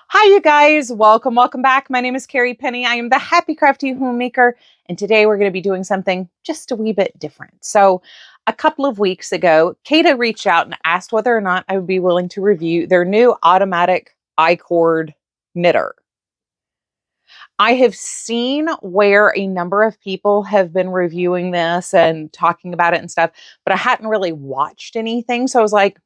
Hi, you guys. Welcome back. My name is Carrie Penny. I am the Happy Crafty Homemaker, and today we're going to be doing something just a wee bit different. So, a couple of weeks ago, Caydo reached out and asked whether or not I would be willing to review their new automatic I-cord knitter. I have seen where a number of people have been reviewing this and talking about it and stuff, but I hadn't really watched anything. So I was like,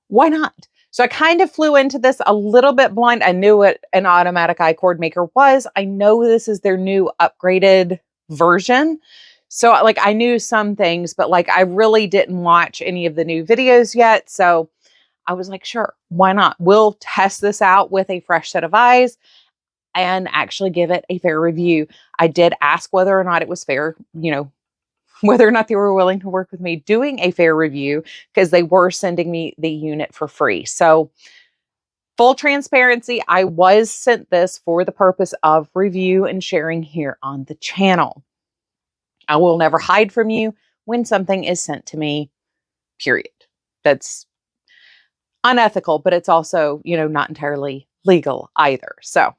why not? So I kind of flew into this a little bit blind. I knew what an automatic I-cord maker was. I know this is their new upgraded version. So like I knew some things, but like I really didn't watch any of the new videos yet. So I was like, sure, why not? We'll test this out with a fresh set of eyes and actually give it a fair review. I did ask whether or not it was fair, whether or not they were willing to work with me doing a fair review, because they were sending me the unit for free. So full transparency, I was sent this for the purpose of review and sharing here on the channel. I will never hide from you when something is sent to me, period. That's unethical, but it's also, not entirely legal either. So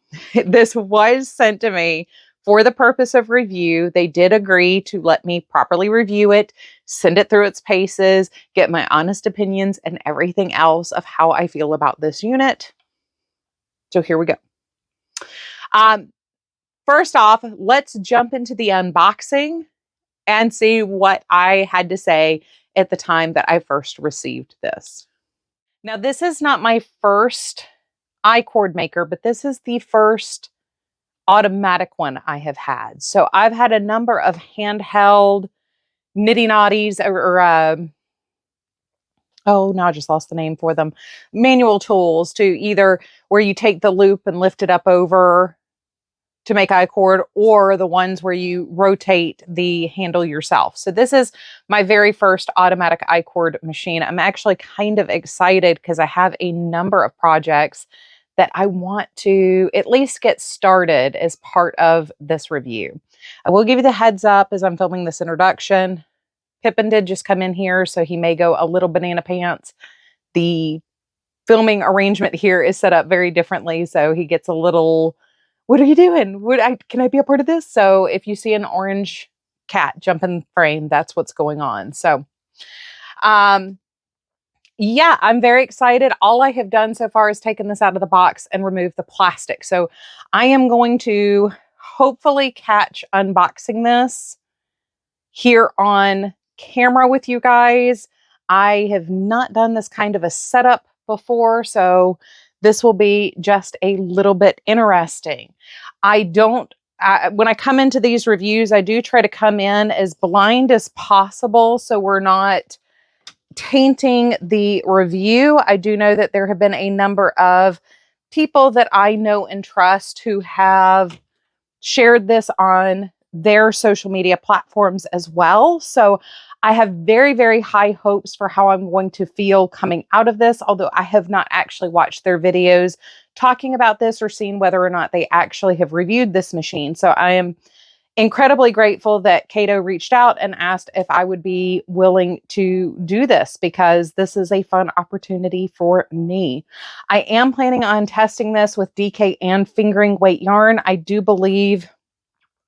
this was sent to me for the purpose of review. They did agree to let me properly review it, send it through its paces, get my honest opinions and everything else of how I feel about this unit. So here we go. First off, let's jump into the unboxing and see what I had to say at the time that I first received this. Now, this is not my first I-cord maker, but this is the first automatic one I have had. So I've had a number of handheld nitty naughties now I just lost the name for them. Manual tools to either where you take the loop and lift it up over to make I-cord, or the ones where you rotate the handle yourself. So this is my very first automatic I-cord machine. I'm actually kind of excited because I have a number of projects that I want to at least get started as part of this review. I will give you the heads up as I'm filming this introduction. Pippin did just come in here, so he may go a little banana pants. The filming arrangement here is set up very differently, so he gets a little, what are you doing? Can I be a part of this? So if you see an orange cat jump in frame, that's what's going on. So, yeah, I'm very excited. All I have done so far is taken this out of the box and removed the plastic. So I am going to hopefully catch unboxing this here on camera with you guys. I have not done this kind of a setup before, so this will be just a little bit interesting. When I come into these reviews, I do try to come in as blind as possible so we're not tainting the review. I do know that there have been a number of people that I know and trust who have shared this on their social media platforms as well. So I have very, very high hopes for how I'm going to feel coming out of this, although I have not actually watched their videos talking about this or seen whether or not they actually have reviewed this machine. So I am incredibly grateful that Caydo reached out and asked if I would be willing to do this, because this is a fun opportunity for me. I am planning on testing this with DK and fingering weight yarn. I do believe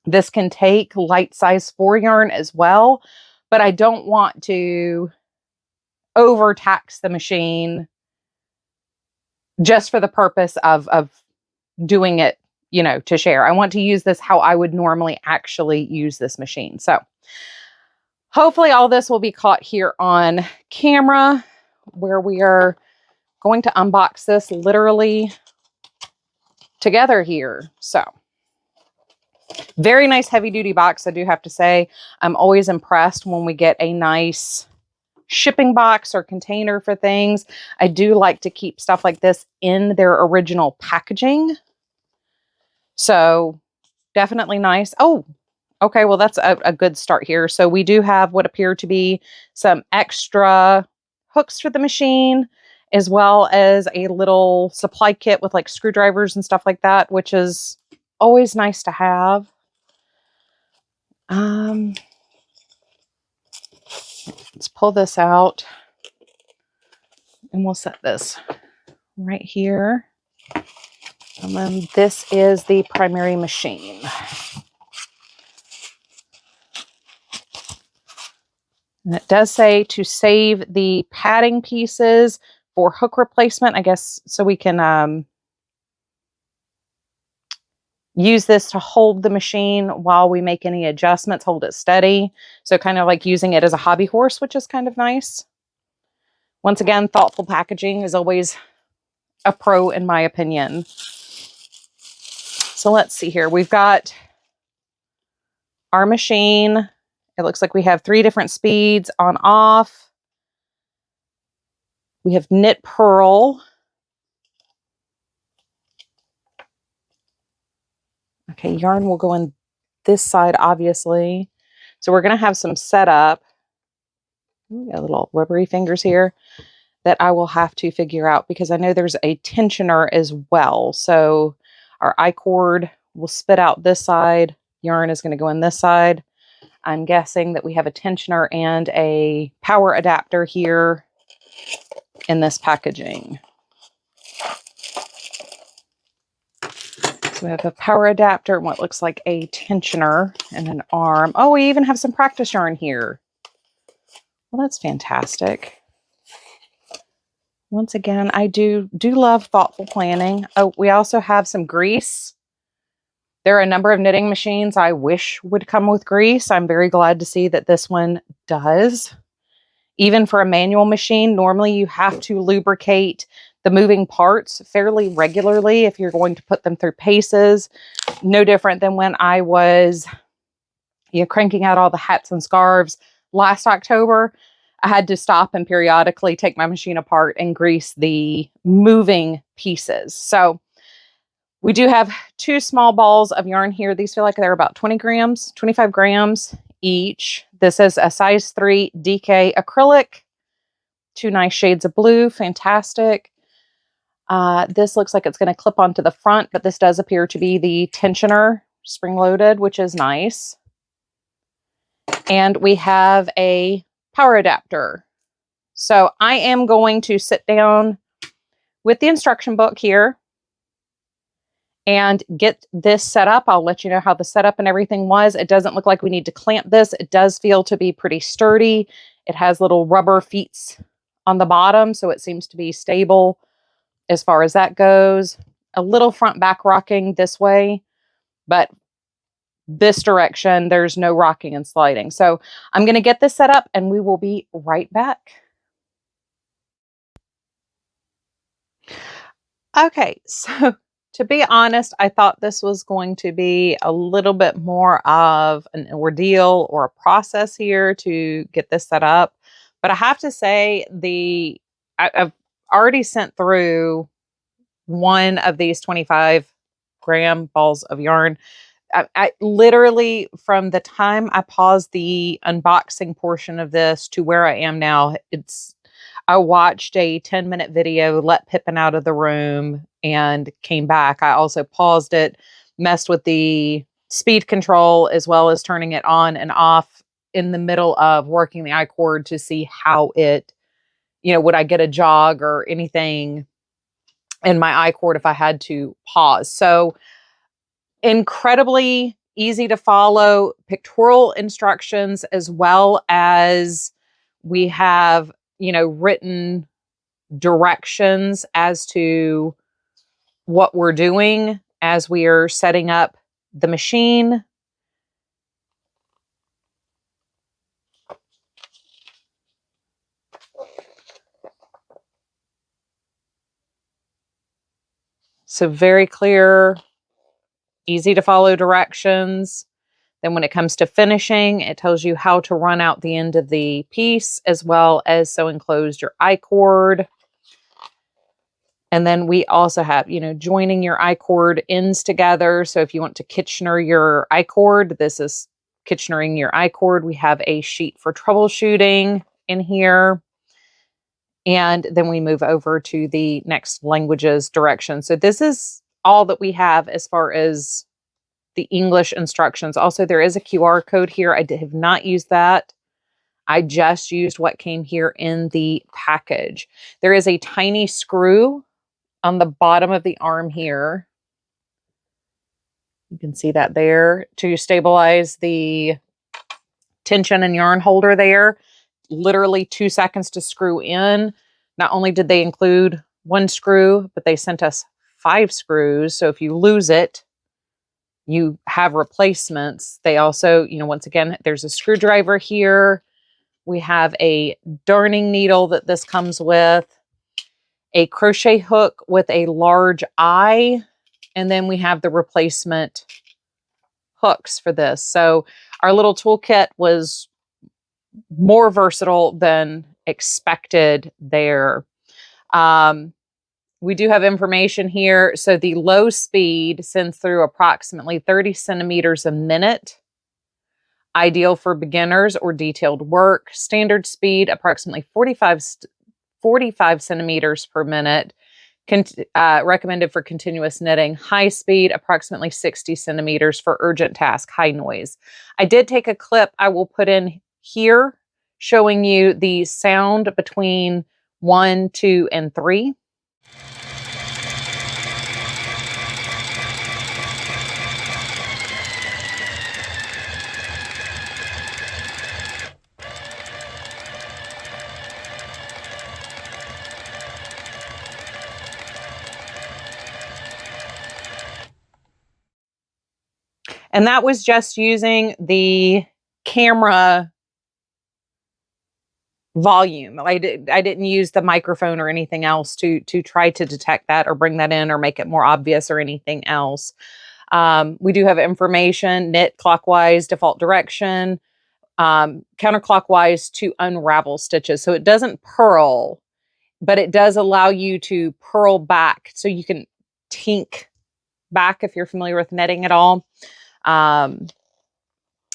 this can take light size 4 yarn as well, but I don't want to overtax the machine just for the purpose of doing it, to share. I want to use this how I would normally actually use this machine. So hopefully all this will be caught here on camera, where we are going to unbox this literally together here. So very nice heavy duty box, I do have to say. I'm always impressed when we get a nice shipping box or container for things. I do like to keep stuff like this in their original packaging. So definitely nice. Oh, okay. Well, that's a good start here. So we do have what appear to be some extra hooks for the machine, as well as a little supply kit with like screwdrivers and stuff like that, which is always nice to have. Let's pull this out and we'll set this right here. And then this is the primary machine. And it does say to save the padding pieces for hook replacement, I guess, so we can use this to hold the machine while we make any adjustments, hold it steady. So kind of like using it as a hobby horse, which is kind of nice. Once again, thoughtful packaging is always a pro in my opinion. So let's see here. We've got our machine. It looks like we have 3 different speeds on off. We have knit purl. Okay, yarn will go in this side, obviously. So we're going to have some setup. We got little rubbery fingers here that I will have to figure out because I know there's a tensioner as well. So our I-cord will spit out this side. Yarn is going to go in this side. I'm guessing that we have a tensioner and a power adapter here in this packaging. So we have a power adapter and what looks like a tensioner and an arm. Oh, we even have some practice yarn here. Well, that's fantastic. Once again, I do love thoughtful planning. Oh, we also have some grease. There are a number of knitting machines I wish would come with grease. I'm very glad to see that this one does. Even for a manual machine, normally you have to lubricate the moving parts fairly regularly if you're going to put them through paces. No different than when I was cranking out all the hats and scarves last October. I had to stop and periodically take my machine apart and grease the moving pieces. So we do have 2 small balls of yarn here. These feel like they're about 20 grams, 25 grams each. This is a size 3 DK acrylic. 2 nice shades of blue. Fantastic. This looks like it's going to clip onto the front, but this does appear to be the tensioner, spring-loaded, which is nice. And we have a power adapter. So I am going to sit down with the instruction book here and get this set up. I'll let you know how the setup and everything was. It doesn't look like we need to clamp this. It does feel to be pretty sturdy. It has little rubber feet on the bottom, so it seems to be stable as far as that goes. A little front back rocking this way, but this direction, there's no rocking and sliding. So I'm going to get this set up and we will be right back. Okay, so to be honest, I thought this was going to be a little bit more of an ordeal or a process here to get this set up. But I have to say, I've already sent through one of these 25-gram balls of yarn. I literally, from the time I paused the unboxing portion of this to where I am now, I watched a 10-minute video, let Pippin out of the room, and came back. I also paused it, messed with the speed control, as well as turning it on and off in the middle of working the I-cord to see how it, would I get a jog or anything in my I-cord if I had to pause. So incredibly easy to follow pictorial instructions, as well as we have, written directions as to what we're doing as we are setting up the machine. So very clear, easy to follow directions. Then when it comes to finishing, it tells you how to run out the end of the piece, as well as sew and close your I-cord. And then we also have, joining your I-cord ends together. So if you want to Kitchener your I-cord, this is Kitchenering your I-cord. We have a sheet for troubleshooting in here. And then we move over to the next languages direction. So this is all that we have as far as the English instructions. Also, there is a QR code here. I have not used that. I just used what came here in the package. There is a tiny screw on the bottom of the arm here. You can see that there to stabilize the tension and yarn holder there. Literally 2 seconds to screw in. Not only did they include 1 screw, but they sent us 5 screws. So if you lose it, you have replacements. They also, you know, once again, there's a screwdriver here. We have a darning needle that this comes with, a crochet hook with a large eye, and then we have the replacement hooks for this. So our little toolkit was more versatile than expected there. We do have information here. So the low speed sends through approximately 30 centimeters a minute. Ideal for beginners or detailed work. Standard speed, approximately 45 centimeters per minute. Recommended for continuous knitting. High speed, approximately 60 centimeters for urgent task, high noise. I did take a clip I will put in here showing you the sound between 1, 2, and 3. And that was just using the camera volume. I didn't use the microphone or anything else to try to detect that or bring that in or make it more obvious or anything else. We do have information: knit clockwise, default direction, counterclockwise to unravel stitches. So it doesn't purl, but it does allow you to purl back, so you can tink back if you're familiar with knitting at all.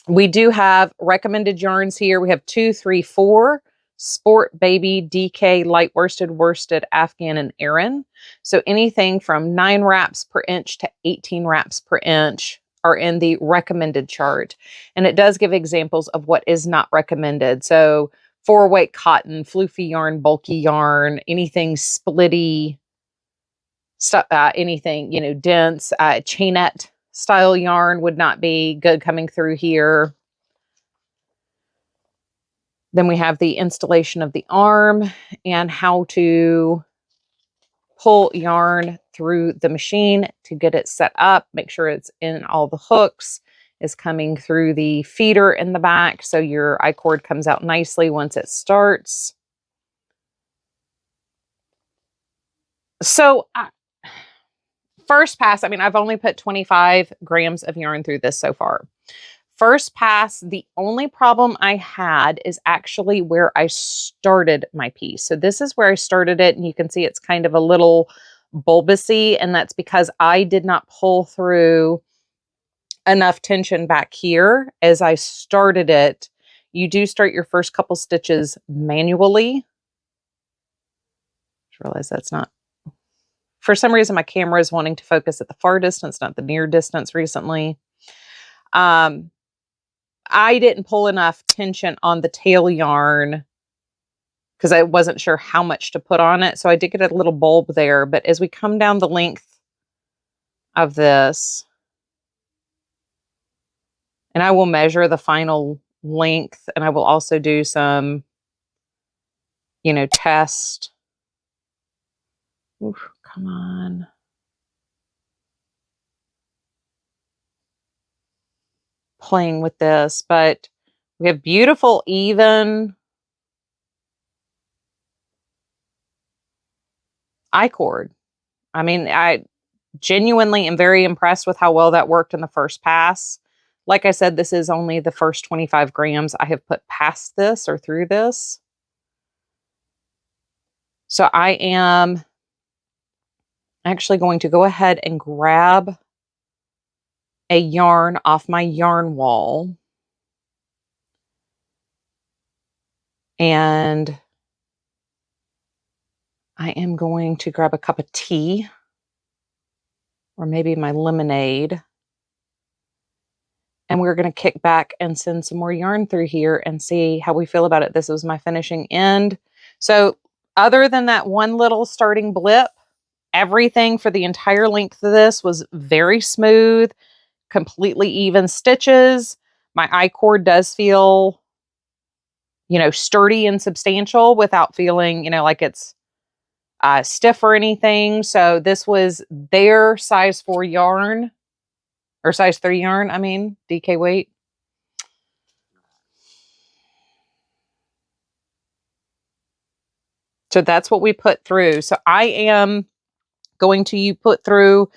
We do have recommended yarns here. We have 2, 3, 4, Sport, Baby, DK, Light Worsted, Afghan, and Aran. So anything from 9 wraps per inch to 18 wraps per inch are in the recommended chart. And it does give examples of what is not recommended. So 4-weight cotton, floofy yarn, bulky yarn, anything splitty, stuff, anything, you know, dense, chainette style yarn would not be good coming through here. Then we have the installation of the arm and how to pull yarn through the machine to get it set up. Make sure it's in all the hooks, is coming through the feeder in the back, so your I-cord comes out nicely once it starts. So first pass, I mean, I've only put 25 grams of yarn through this so far. First pass, the only problem I had is actually where I started my piece. So this is where I started it, and you can see it's kind of a little bulbousy, and that's because I did not pull through enough tension back here as I started it. You do start your first couple stitches manually. Just realize that's not, for some reason my camera is wanting to focus at the far distance, not the near distance recently. I didn't pull enough tension on the tail yarn because I wasn't sure how much to put on it. So I did get a little bulb there, but as we come down the length of this, and I will measure the final length, and I will also do some, you know, test. Oof, come on. Playing with this, but we have beautiful, even I-cord. I mean, I genuinely am very impressed with how well that worked in the first pass. Like I said, this is only the first 25 grams I have put past this or through this. So I am actually going to go ahead and grab a yarn off my yarn wall. And I am going to grab a cup of tea, or maybe my lemonade. And we're going to kick back and send some more yarn through here and see how we feel about it. This was my finishing end. So other than that one little starting blip, everything for the entire length of this was very smooth, completely even stitches. My I-cord does feel, you know, sturdy and substantial without feeling, you know, like it's stiff or anything. So this was their size 4 yarn, or size 3 yarn, I mean, DK weight. So that's what we put through. So I am going to put through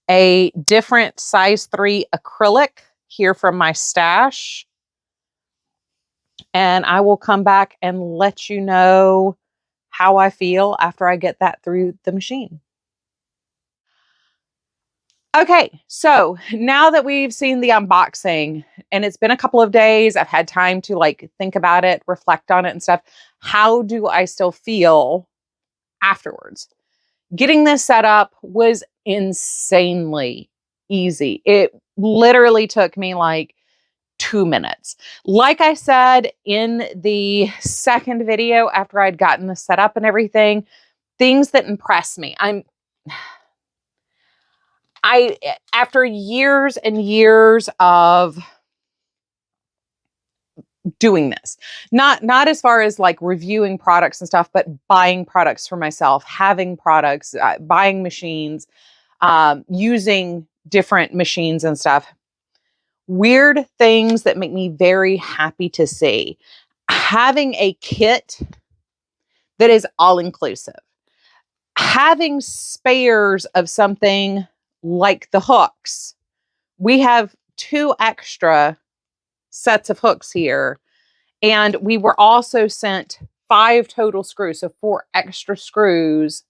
a different size 3 acrylic here from my stash. And I will come back and let you know how I feel after I get that through the machine. Okay, so now that we've seen the unboxing and it's been a couple of days, I've had time to like think about it, reflect on it and stuff. How do I still feel afterwards? Getting this set up was insanely easy. It literally took me like 2 minutes. Like I said in the second video after I'd gotten the set up and everything, things that impress me. After years and years of doing this, not as far as like reviewing products and stuff, but buying products for myself, having products, buying machines, using different machines and stuff. Weird things that make me very happy to see. Having a kit that is all inclusive. Having spares of something like the hooks. We have 2 extra sets of hooks here. And we were also sent 5 total screws. So 4 extra screws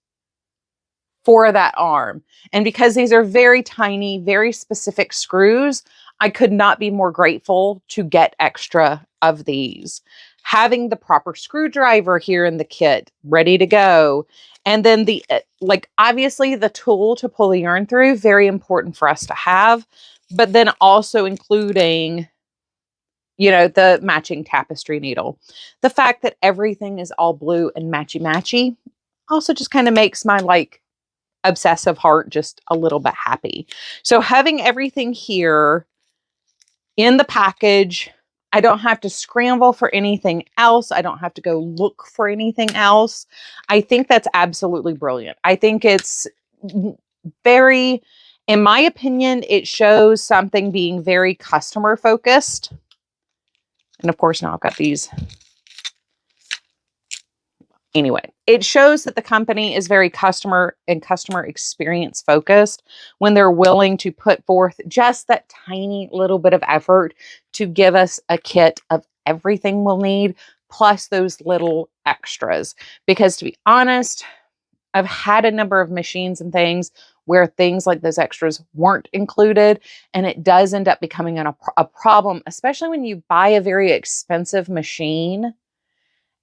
for that arm. And because these are very tiny, very specific screws, I could not be more grateful to get extra of these. Having the proper screwdriver here in the kit, ready to go. And then the, obviously the tool to pull the yarn through, very important for us to have, but then also including, you know, the matching tapestry needle. The fact that everything is all blue and matchy also just kind of makes my like obsessive heart just a little bit happy. So having everything here in the package, I don't have to scramble for anything else. I don't have to go look for anything else. I think that's absolutely brilliant. I think it's very, in my opinion, it shows something being very customer focused. And of course, now I've got these. Anyway, it shows that the company is very customer experience focused when they're willing to put forth just that tiny little bit of effort to give us a kit of everything we'll need, plus those little extras. Because to be honest, I've had a number of machines and things where things like those extras weren't included, and it does end up becoming a problem, especially when you buy a very expensive machine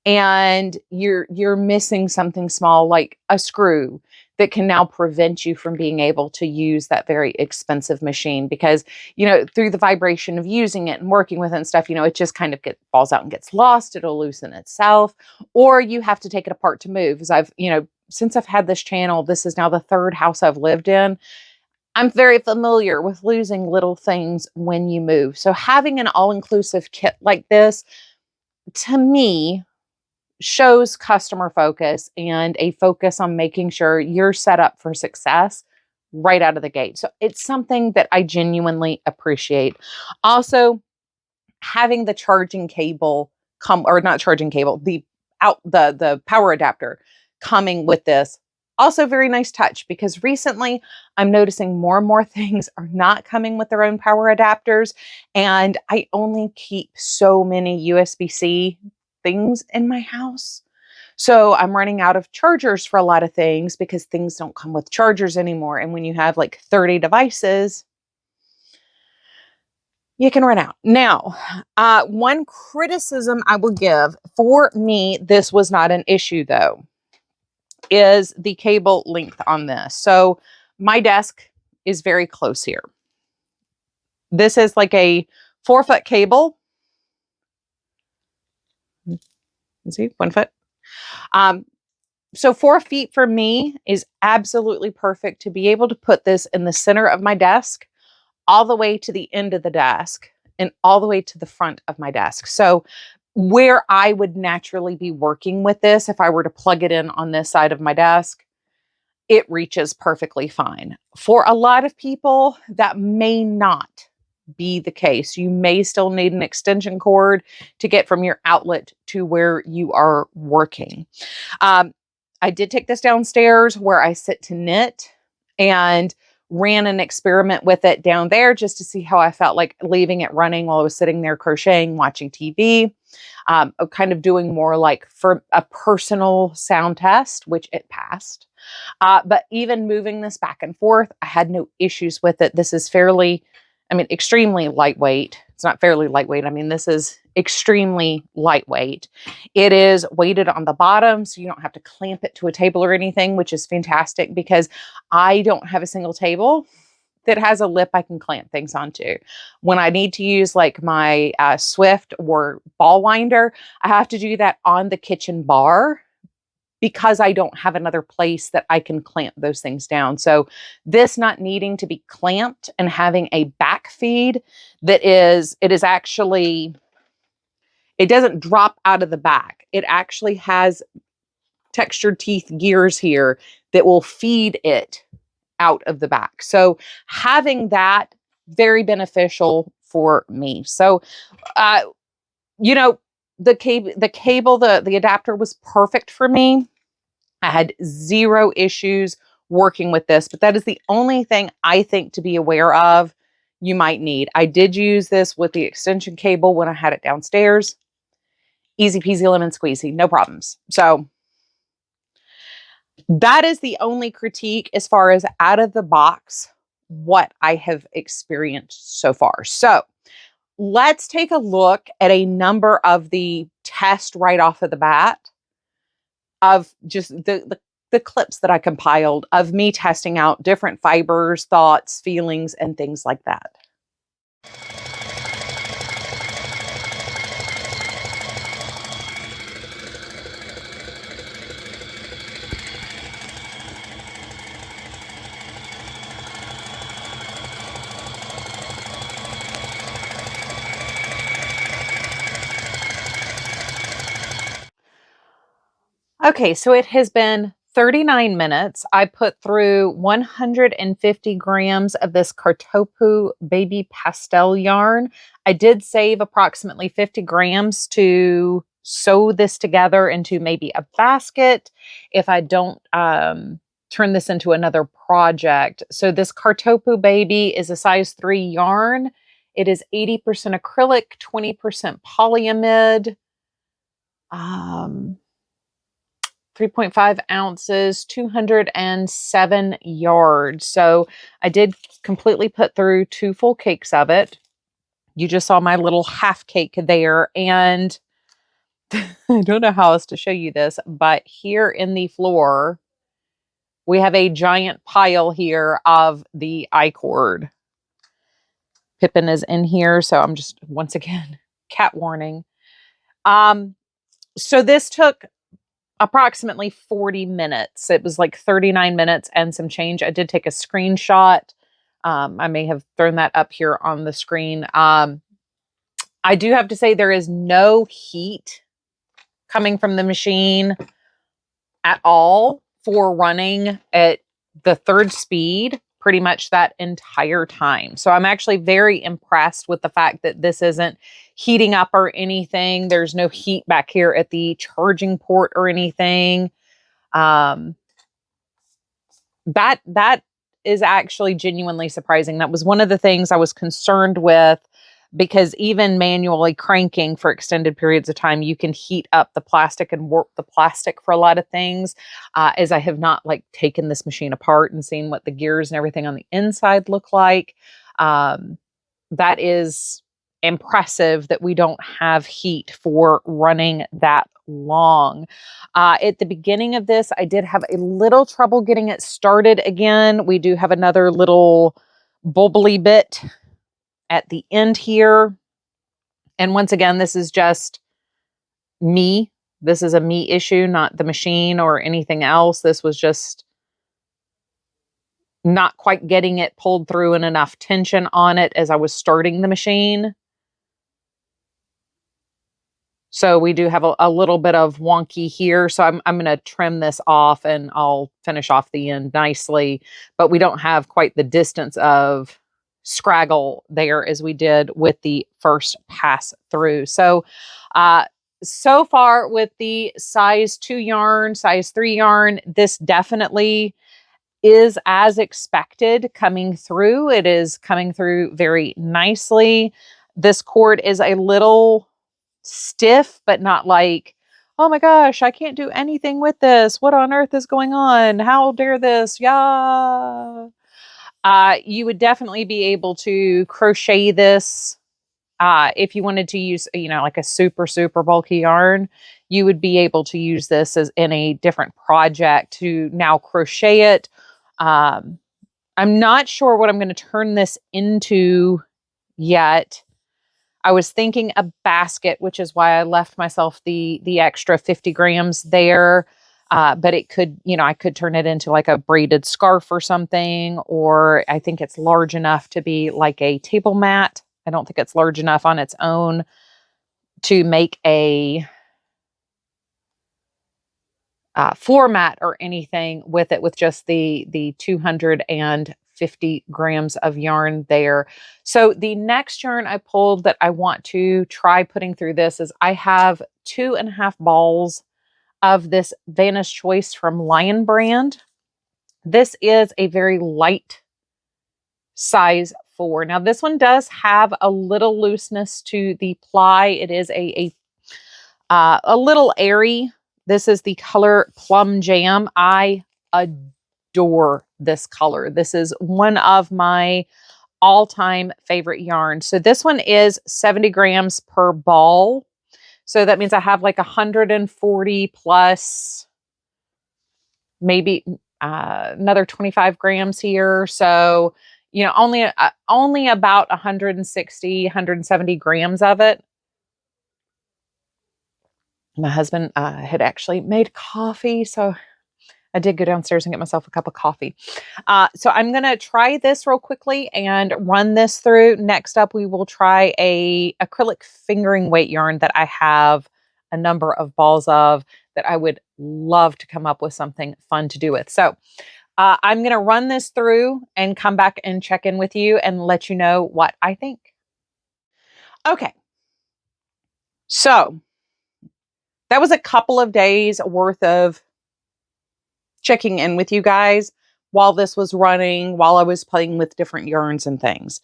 and you're missing something small like a screw that can now prevent you from being able to use that very expensive machine because, you know, through the vibration of using it and working with it and stuff, you know, it just kind of falls out and gets lost. It'll loosen itself, or you have to take it apart to move. As I've, you know, since I've had this channel, this is now the 3rd house I've lived in. I'm very familiar with losing little things when you move. So having an all-inclusive kit like this, to me, shows customer focus and a focus on making sure you're set up for success right out of the gate. So it's something that I genuinely appreciate. Also, having the charging cable or not charging cable, the power adapter coming with this. Also very nice touch because recently I'm noticing more and more things are not coming with their own power adapters. And I only keep so many USB-C things in my house. So I'm running out of chargers for a lot of things because things don't come with chargers anymore. And when you have like 30 devices, you can run out. Now, one criticism I will give, for me, this was not an issue though, is the cable length on this. So my desk is very close here. This is like a 4-foot cable. See, 1 foot. So 4 feet for me is absolutely perfect to be able to put this in the center of my desk. all the way to the end of the desk and all the way to the front of my desk. So where I would naturally be working with this, if I were to plug it in on this side of my desk, it reaches perfectly fine. For a lot of people, that may not be the case. You may still need an extension cord to get from your outlet to where you are working. I did take this downstairs where I sit to knit and ran an experiment with it down there just to see how I felt like leaving it running while I was sitting there crocheting, watching TV, kind of doing more like for a personal sound test, which it passed. But even moving this back and forth, I had no issues with it. This is extremely lightweight. It's not fairly lightweight. This is extremely lightweight. It is weighted on the bottom, so you don't have to clamp it to a table or anything, which is fantastic because I don't have a single table that has a lip I can clamp things onto. When I need to use like my Swift or ball winder, I have to do that on the kitchen bar because I don't have another place that I can clamp those things down. So this not needing to be clamped and having a back feed it doesn't drop out of the back. It actually has textured teeth gears here that will feed it out of the back. So having that, very beneficial for me. So, the cable, the adapter was perfect for me. I had zero issues working with this, but that is the only thing I think to be aware of you might need. I did use this with the extension cable when I had it downstairs. Easy peasy lemon squeezy, no problems. So that is the only critique as far as out of the box what I have experienced so far. So let's take a look at a number of the tests right off of the bat of just the clips that I compiled of me testing out different fibers, thoughts, feelings, and things like that. Okay, so it has been 39 minutes. I put through 150 grams of this Kartopu baby pastel yarn. I did save approximately 50 grams to sew this together into maybe a basket if I don't turn this into another project. So this Kartopu baby is a size 3 yarn. It is 80% acrylic, 20% polyamide. 3.5 ounces, 207 yards. So I did completely put through 2 full cakes of it. You just saw my little half cake there. And I don't know how else to show you this, but here in the floor, we have a giant pile here of the I-cord. Pippin is in here. So I'm just, once again, cat warning. So this took approximately 40 minutes. It was like 39 minutes and some change. I did take a screenshot. I may have thrown that up here on the screen. I do have to say there is no heat coming from the machine at all for running at the 3rd speed pretty much that entire time. So I'm actually very impressed with the fact that this isn't heating up or anything. There's no heat back here at the charging port or anything. That is actually genuinely surprising. That was one of the things I was concerned with, because even manually cranking for extended periods of time, you can heat up the plastic and warp the plastic for a lot of things. As I have not taken this machine apart and seen what the gears and everything on the inside look like. That is impressive that we don't have heat for running that long. At the beginning of this, I did have a little trouble getting it started again. We do have another little bubbly bit at the end here. And once again, this is just me. This is a me issue, not the machine or anything else. This was just not quite getting it pulled through and enough tension on it as I was starting the machine. So we do have a little bit of wonky here. So I'm going to trim this off and I'll finish off the end nicely. But we don't have quite the distance of scraggle there as we did with the first pass through. So, so far with the size 2 yarn, size 3 yarn, this definitely is as expected coming through. It is coming through very nicely. This cord is a little stiff, but not like, oh my gosh, I can't do anything with this. What on earth is going on? How dare this? Yeah. You would definitely be able to crochet this. If you wanted to use, like a super, super bulky yarn, you would be able to use this as in a different project to now crochet it. I'm not sure what I'm going to turn this into yet. I was thinking a basket, which is why I left myself the extra 50 grams there. But it could, I could turn it into like a braided scarf or something, or I think it's large enough to be like a table mat. I don't think it's large enough on its own to make a floor mat or anything with it, with just the 250 grams of yarn there. So the next yarn I pulled that I want to try putting through this is I have 2.5 balls of this Vanna's Choice from Lion Brand. This is a very light size 4. Now this one does have a little looseness to the ply. It is a little airy. This is the color Plum Jam. I adore this color. This is one of my all-time favorite yarns. So this one is 70 grams per ball. So that means I have like 140 plus maybe another 25 grams here. So, only about 160, 170 grams of it. My husband had actually made coffee, so I did go downstairs and get myself a cup of coffee. So I'm going to try this real quickly and run this through. Next up, we will try a acrylic fingering weight yarn that I have a number of balls of that I would love to come up with something fun to do with. So I'm going to run this through and come back and check in with you and let you know what I think. Okay. So that was a couple of days worth of checking in with you guys while this was running, while I was playing with different yarns and things.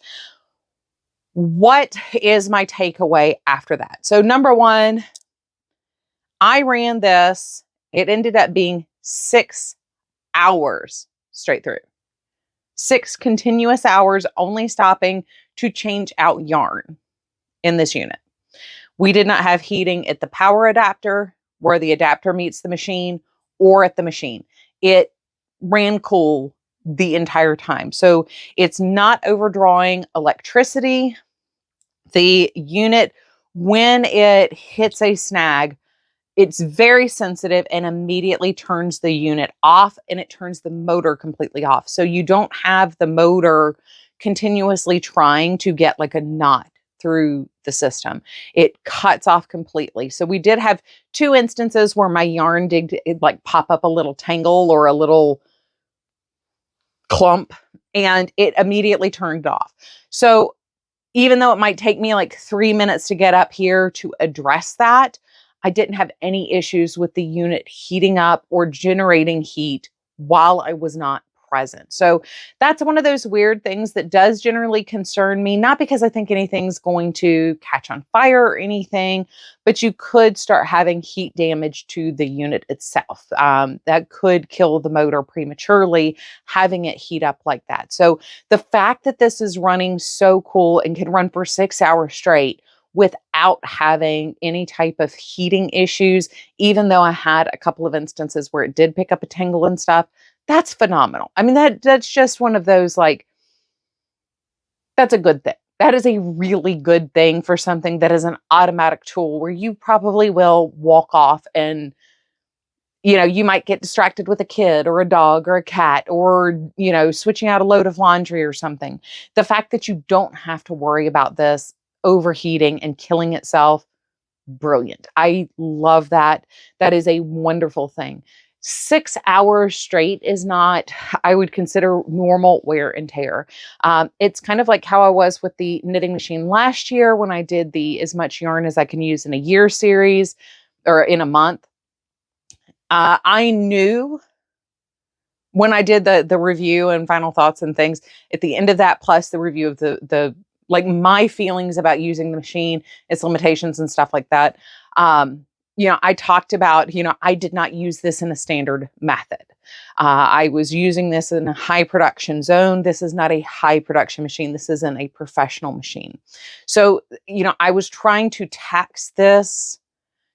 What is my takeaway after that? So number one, I ran this. It ended up being 6 hours straight through. 6 continuous hours, only stopping to change out yarn in this unit. We did not have heating at the power adapter where the adapter meets the machine or at the machine. It ran cool the entire time. So it's not overdrawing electricity. The unit, when it hits a snag, it's very sensitive and immediately turns the unit off, and it turns the motor completely off. So you don't have the motor continuously trying to get like a knot through the system. It cuts off completely. So we did have 2 instances where my yarn did like pop up a little tangle or a little clump, and it immediately turned off. So even though it might take me like 3 minutes to get up here to address that, I didn't have any issues with the unit heating up or generating heat while I was not present. So that's one of those weird things that does generally concern me, not because I think anything's going to catch on fire or anything, but you could start having heat damage to the unit itself. That could kill the motor prematurely, having it heat up like that. So the fact that this is running so cool and can run for 6 hours straight without having any type of heating issues, even though I had a couple of instances where it did pick up a tangle and stuff, that's phenomenal. I mean, that's just one of those, like, that's a good thing. That is a really good thing for something that is an automatic tool where you probably will walk off and you know, you might get distracted with a kid or a dog or a cat or, you know, switching out a load of laundry or something. The fact that you don't have to worry about this overheating and killing itself, brilliant. I love that. That is a wonderful thing. 6 hours straight is not, I would consider, normal wear and tear. It's kind of like how I was with the knitting machine last year when I did the As Much Yarn as I Can Use in a Year series, or in a month. I knew when I did the review and final thoughts and things at the end of that, plus the review of the like my feelings about using the machine, its limitations and stuff like that. You know, I talked about, you know, I did not use this in a standard method. I was using this in a high production zone. This is not a high production machine. This isn't a professional machine. So, you know, I was trying to tax this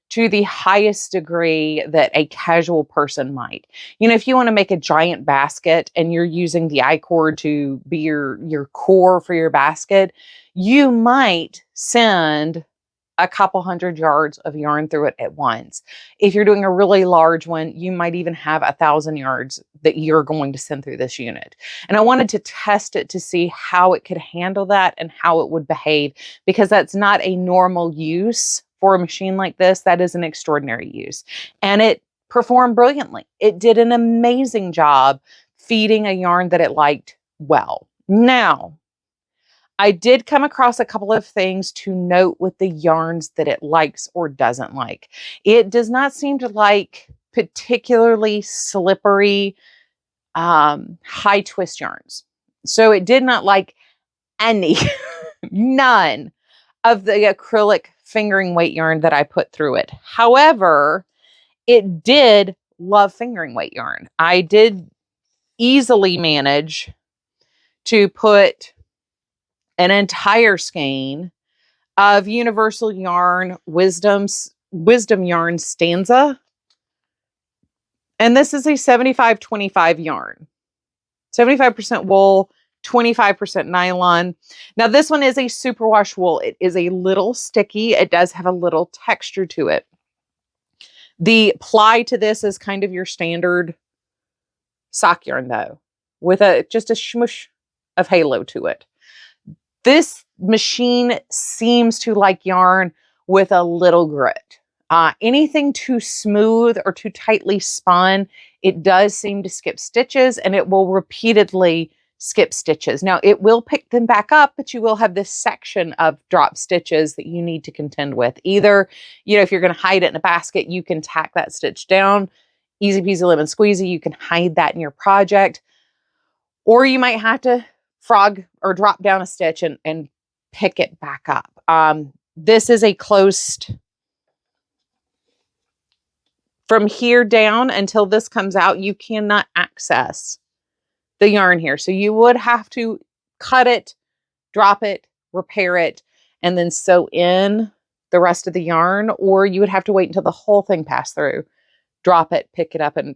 to the highest degree that a casual person might. You know, if you want to make a giant basket and you're using the I-cord to be your core for your basket, you might send a couple hundred yards of yarn through it at once. If you're doing a really large one, you might even have 1,000 yards that you're going to send through this unit. And I wanted to test it to see how it could handle that and how it would behave, because that's not a normal use for a machine like this. That is an extraordinary use. And it performed brilliantly. It did an amazing job feeding a yarn that it liked well. Now, I did come across a couple of things to note with the yarns that it likes or doesn't like. It does not seem to like particularly slippery, high twist yarns. So it did not like any, none of the acrylic fingering weight yarn that I put through it. However, it did love fingering weight yarn. I did easily manage to put an entire skein of Universal Yarn Wisdom Yarn Stanza. And this is a 75-25 yarn. 75% wool, 25% nylon. Now this one is a superwash wool. It is a little sticky. It does have a little texture to it. The ply to this is kind of your standard sock yarn though, with just a smush of halo to it. This machine seems to like yarn with a little grit. Anything too smooth or too tightly spun, it does seem to skip stitches, and it will repeatedly skip stitches. Now, it will pick them back up, but you will have this section of drop stitches that you need to contend with. Either, you know, if you're going to hide it in a basket, you can tack that stitch down. Easy peasy lemon squeezy, you can hide that in your project. Or you might have to frog or drop down a stitch and pick it back up. This is a closed, from here down until this comes out, you cannot access the yarn here. So you would have to cut it, drop it, repair it, and then sew in the rest of the yarn, or you would have to wait until the whole thing passed through, drop it, pick it up, and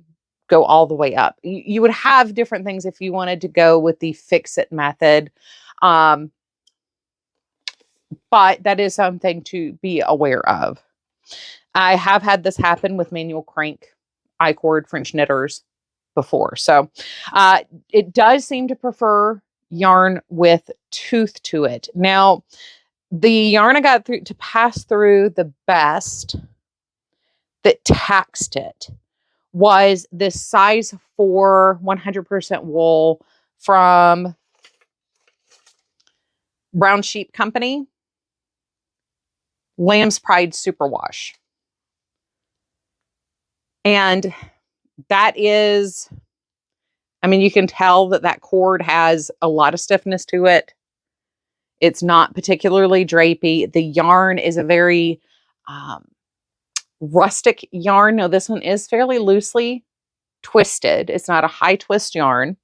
go all the way up. You would have different things if you wanted to go with the fix-it method. But that is something to be aware of. I have had this happen with manual crank I-cord French knitters before. So it does seem to prefer yarn with tooth to it. Now, the yarn I got through to pass through the best that taxed it was this size 4 100% wool from Brown Sheep Company, Lamb's Pride Superwash. And that is, I mean, you can tell that that cord has a lot of stiffness to it. It's not particularly drapey. The yarn is a very rustic yarn. Now, this one is fairly loosely twisted. It's not a high twist yarn,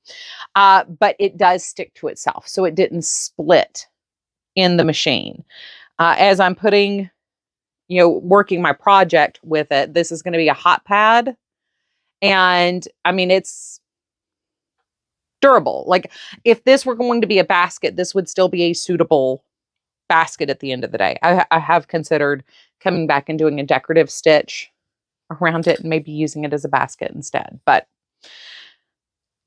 but it does stick to itself. So it didn't split in the machine. As I'm putting, you know, working my project with it, this is going to be a hot pad. And I mean, it's durable. Like if this were going to be a basket, this would still be a suitable basket at the end of the day. I have considered coming back and doing a decorative stitch around it and maybe using it as a basket instead. But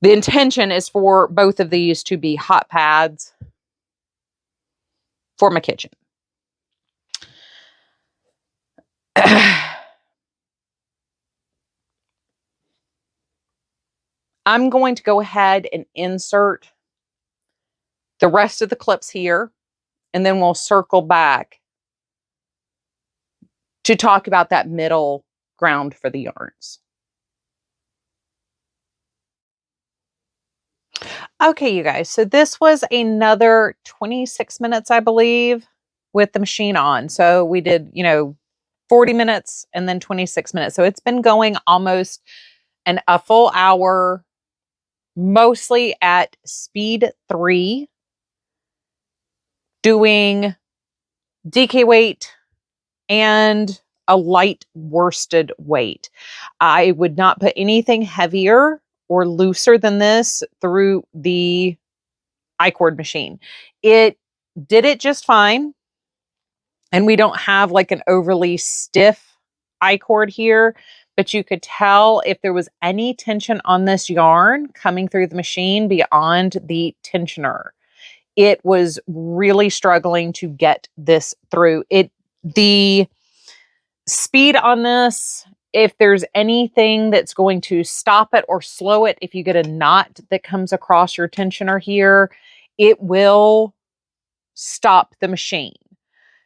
the intention is for both of these to be hot pads for my kitchen. I'm going to go ahead and insert the rest of the clips here, and then we'll circle back to talk about that middle ground for the yarns. Okay, you guys, so this was another 26 minutes, I believe, with the machine on. So we did, 40 minutes and then 26 minutes. So it's been going almost a full hour, mostly at speed 3, doing DK weight and a light worsted weight. I would not put anything heavier or looser than this through the I-cord machine. It did it just fine. And we don't have like an overly stiff I-cord here, but you could tell if there was any tension on this yarn coming through the machine beyond the tensioner. It was really struggling to get this through. The speed on this, if there's anything that's going to stop it or slow it, if you get a knot that comes across your tensioner here, it will stop the machine.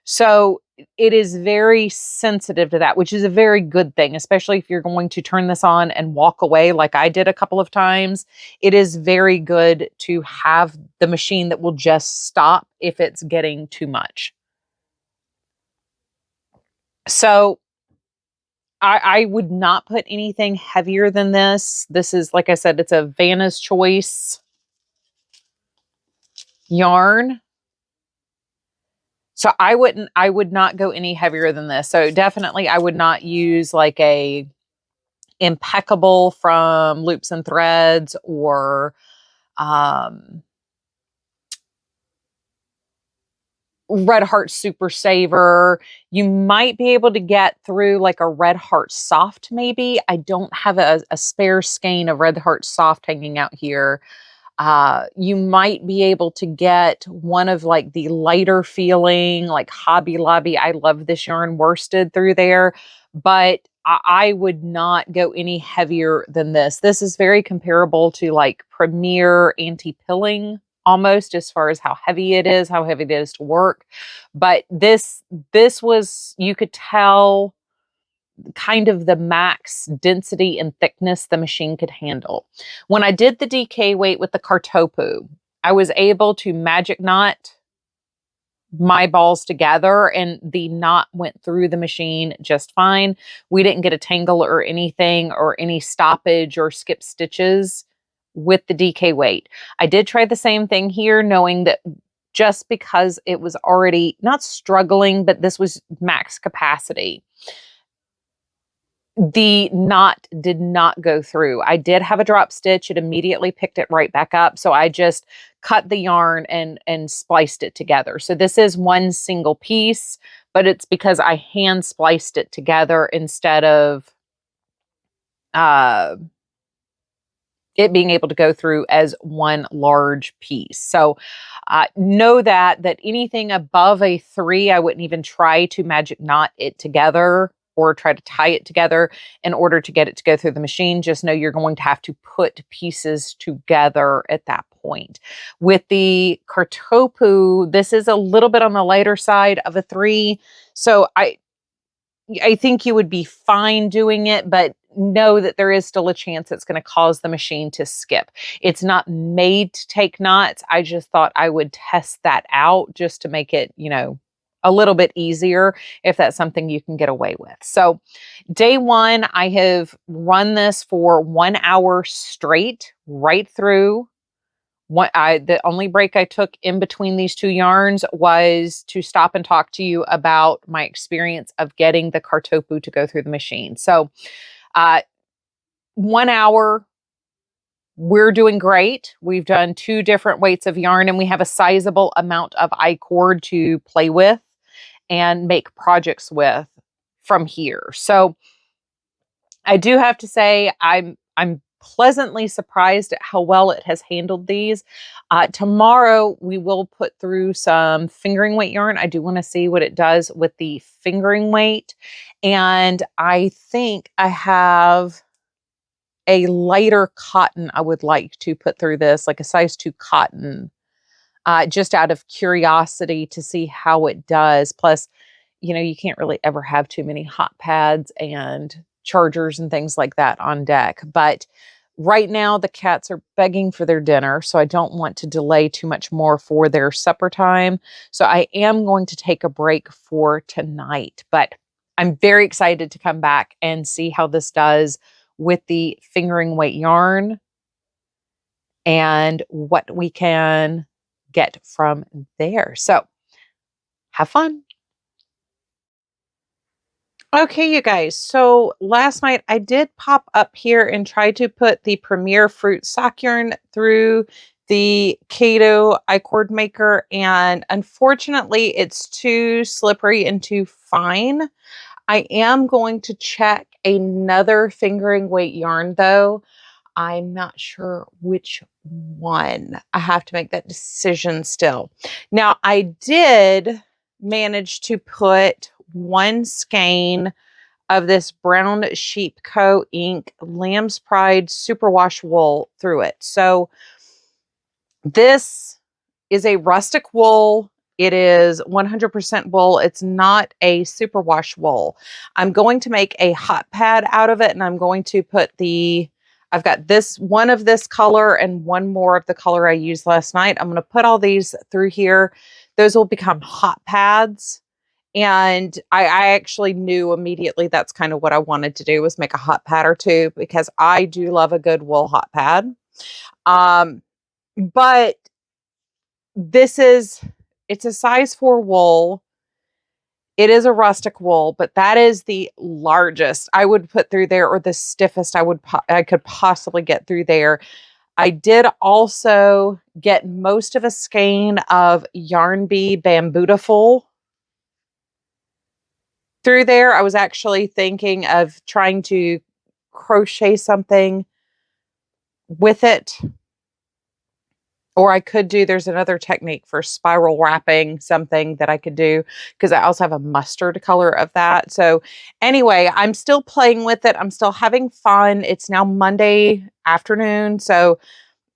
So it is very sensitive to that, which is a very good thing, especially if you're going to turn this on and walk away like I did a couple of times. It is very good to have the machine that will just stop if it's getting too much. So I would not put anything heavier than this. This is, like I said, it's a Vanna's Choice yarn. So I would not go any heavier than this. So definitely I would not use like a Impeccable from Loops and Threads or Red Heart Super Saver. You might be able to get through like a Red Heart Soft maybe. I don't have a spare skein of Red Heart Soft hanging out here. You might be able to get one of like the lighter feeling, like Hobby Lobby. I love this yarn worsted through there, but I would not go any heavier than this. This is very comparable to like Premier Anti-Pilling almost as far as how heavy it is to work. But this was, you could tell kind of the max density and thickness the machine could handle. When I did the DK weight with the Kartopu, I was able to magic knot my balls together and the knot went through the machine just fine. We didn't get a tangle or anything or any stoppage or skip stitches with the DK weight. I did try the same thing here, knowing that just because it was already not struggling, but this was max capacity, the knot did not go through. I did have a drop stitch. It immediately picked it right back up. So I just cut the yarn and spliced it together. So this is one single piece, but it's because I hand spliced it together instead of it being able to go through as one large piece. So know that anything above a 3, I wouldn't even try to magic knot it together or try to tie it together in order to get it to go through the machine. Just know you're going to have to put pieces together at that point. With the Kartopu, this is a little bit on the lighter side of a 3. So I think you would be fine doing it, but know that there is still a chance it's going to cause the machine to skip. It's not made to take knots. I just thought I would test that out just to make it, a little bit easier if that's something you can get away with. So day 1, I have run this for 1 hour straight, right through. The only break I took in between these 2 yarns was to stop and talk to you about my experience of getting the Kartopu to go through the machine. So 1 hour, we're doing great. We've done 2 different weights of yarn and we have a sizable amount of I-cord to play with and make projects with from here. So I do have to say I'm pleasantly surprised at how well it has handled these. Tomorrow we will put through some fingering weight yarn. I do want to see what it does with the fingering weight. And I think I have a lighter cotton I would like to put through this, like a size 2 cotton, just out of curiosity to see how it does. Plus, you can't really ever have too many hot pads and chargers and things like that on deck. But right now, the cats are begging for their dinner, so I don't want to delay too much more for their supper time. So I am going to take a break for tonight. But I'm very excited to come back and see how this does with the fingering weight yarn and what we can get from there. So have fun. Okay, you guys. So last night I did pop up here and try to put the Premier Fruit sock yarn through the Caydo I-cord maker, and unfortunately it's too slippery and too fine. I am going to check another fingering weight yarn though. I'm not sure which one. I have to make that decision still. Now, I did manage to put one skein of this brown sheep coat ink Lamb's Pride superwash wool through it. So this is a rustic wool. It is 100% wool. It's not a superwash wool. I'm going to make a hot pad out of it, and I'm going to put I've got this one of this color and one more of the color I used last night. I'm going to put all these through here. Those will become hot pads. And I actually knew immediately that's kind of what I wanted to do, was make a hot pad or two, because I do love a good wool hot pad. But it's a size 4 wool. It is a rustic wool, but that is the largest I would put through there, or the stiffest I could possibly get through there. I did also get most of a skein of Yarn Bee Bambootiful through there. I was actually thinking of trying to crochet something with it. Or I could there's another technique for spiral wrapping something that I could do, because I also have a mustard color of that. So anyway, I'm still playing with it. I'm still having fun. It's now Monday afternoon. So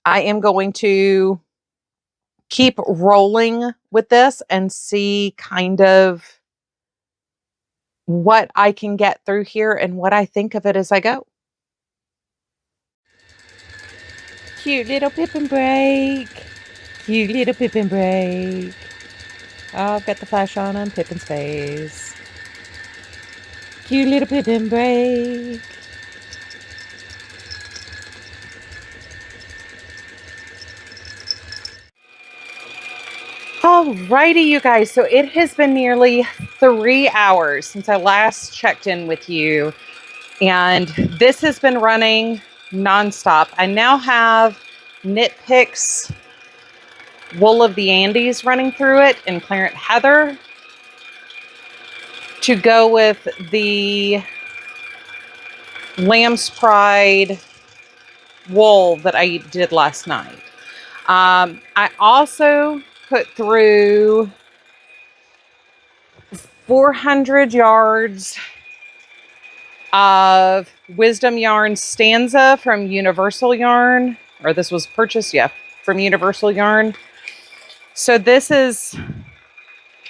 I am going to keep rolling with this and see kind of what I can get through here and what I think of it as I go. Cute little Pippin break. Cute little Pippin break. Oh, I've got the flash on Pippin's face. Cute little Pippin break. Alrighty, you guys. So it has been nearly 3 hours since I last checked in with you. And this has been running nonstop. I now have Knit Picks Wool of the Andes running through it in Clarent Heather to go with the Lamb's Pride wool that I did last night. I also put through 400 yards of Wisdom Yarn Stanza from Universal Yarn, or this was purchased, from Universal Yarn. So this is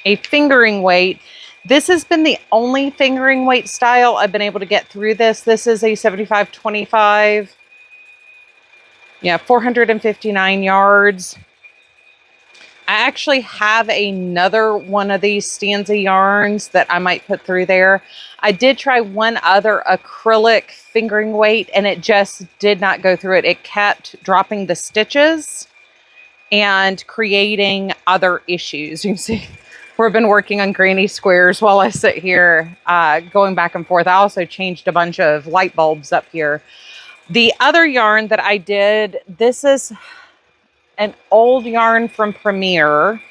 a fingering weight. This has been the only fingering weight style I've been able to get through this. This is a 75-25. 459 yards. I actually have another one of these stanza yarns that I might put through there. I did try one other acrylic fingering weight, and it just did not go through it. It kept dropping the stitches and creating other issues. You can see we've been working on granny squares while I sit here going back and forth. I also changed a bunch of light bulbs up here. The other yarn that I did, this is an old yarn from Premier.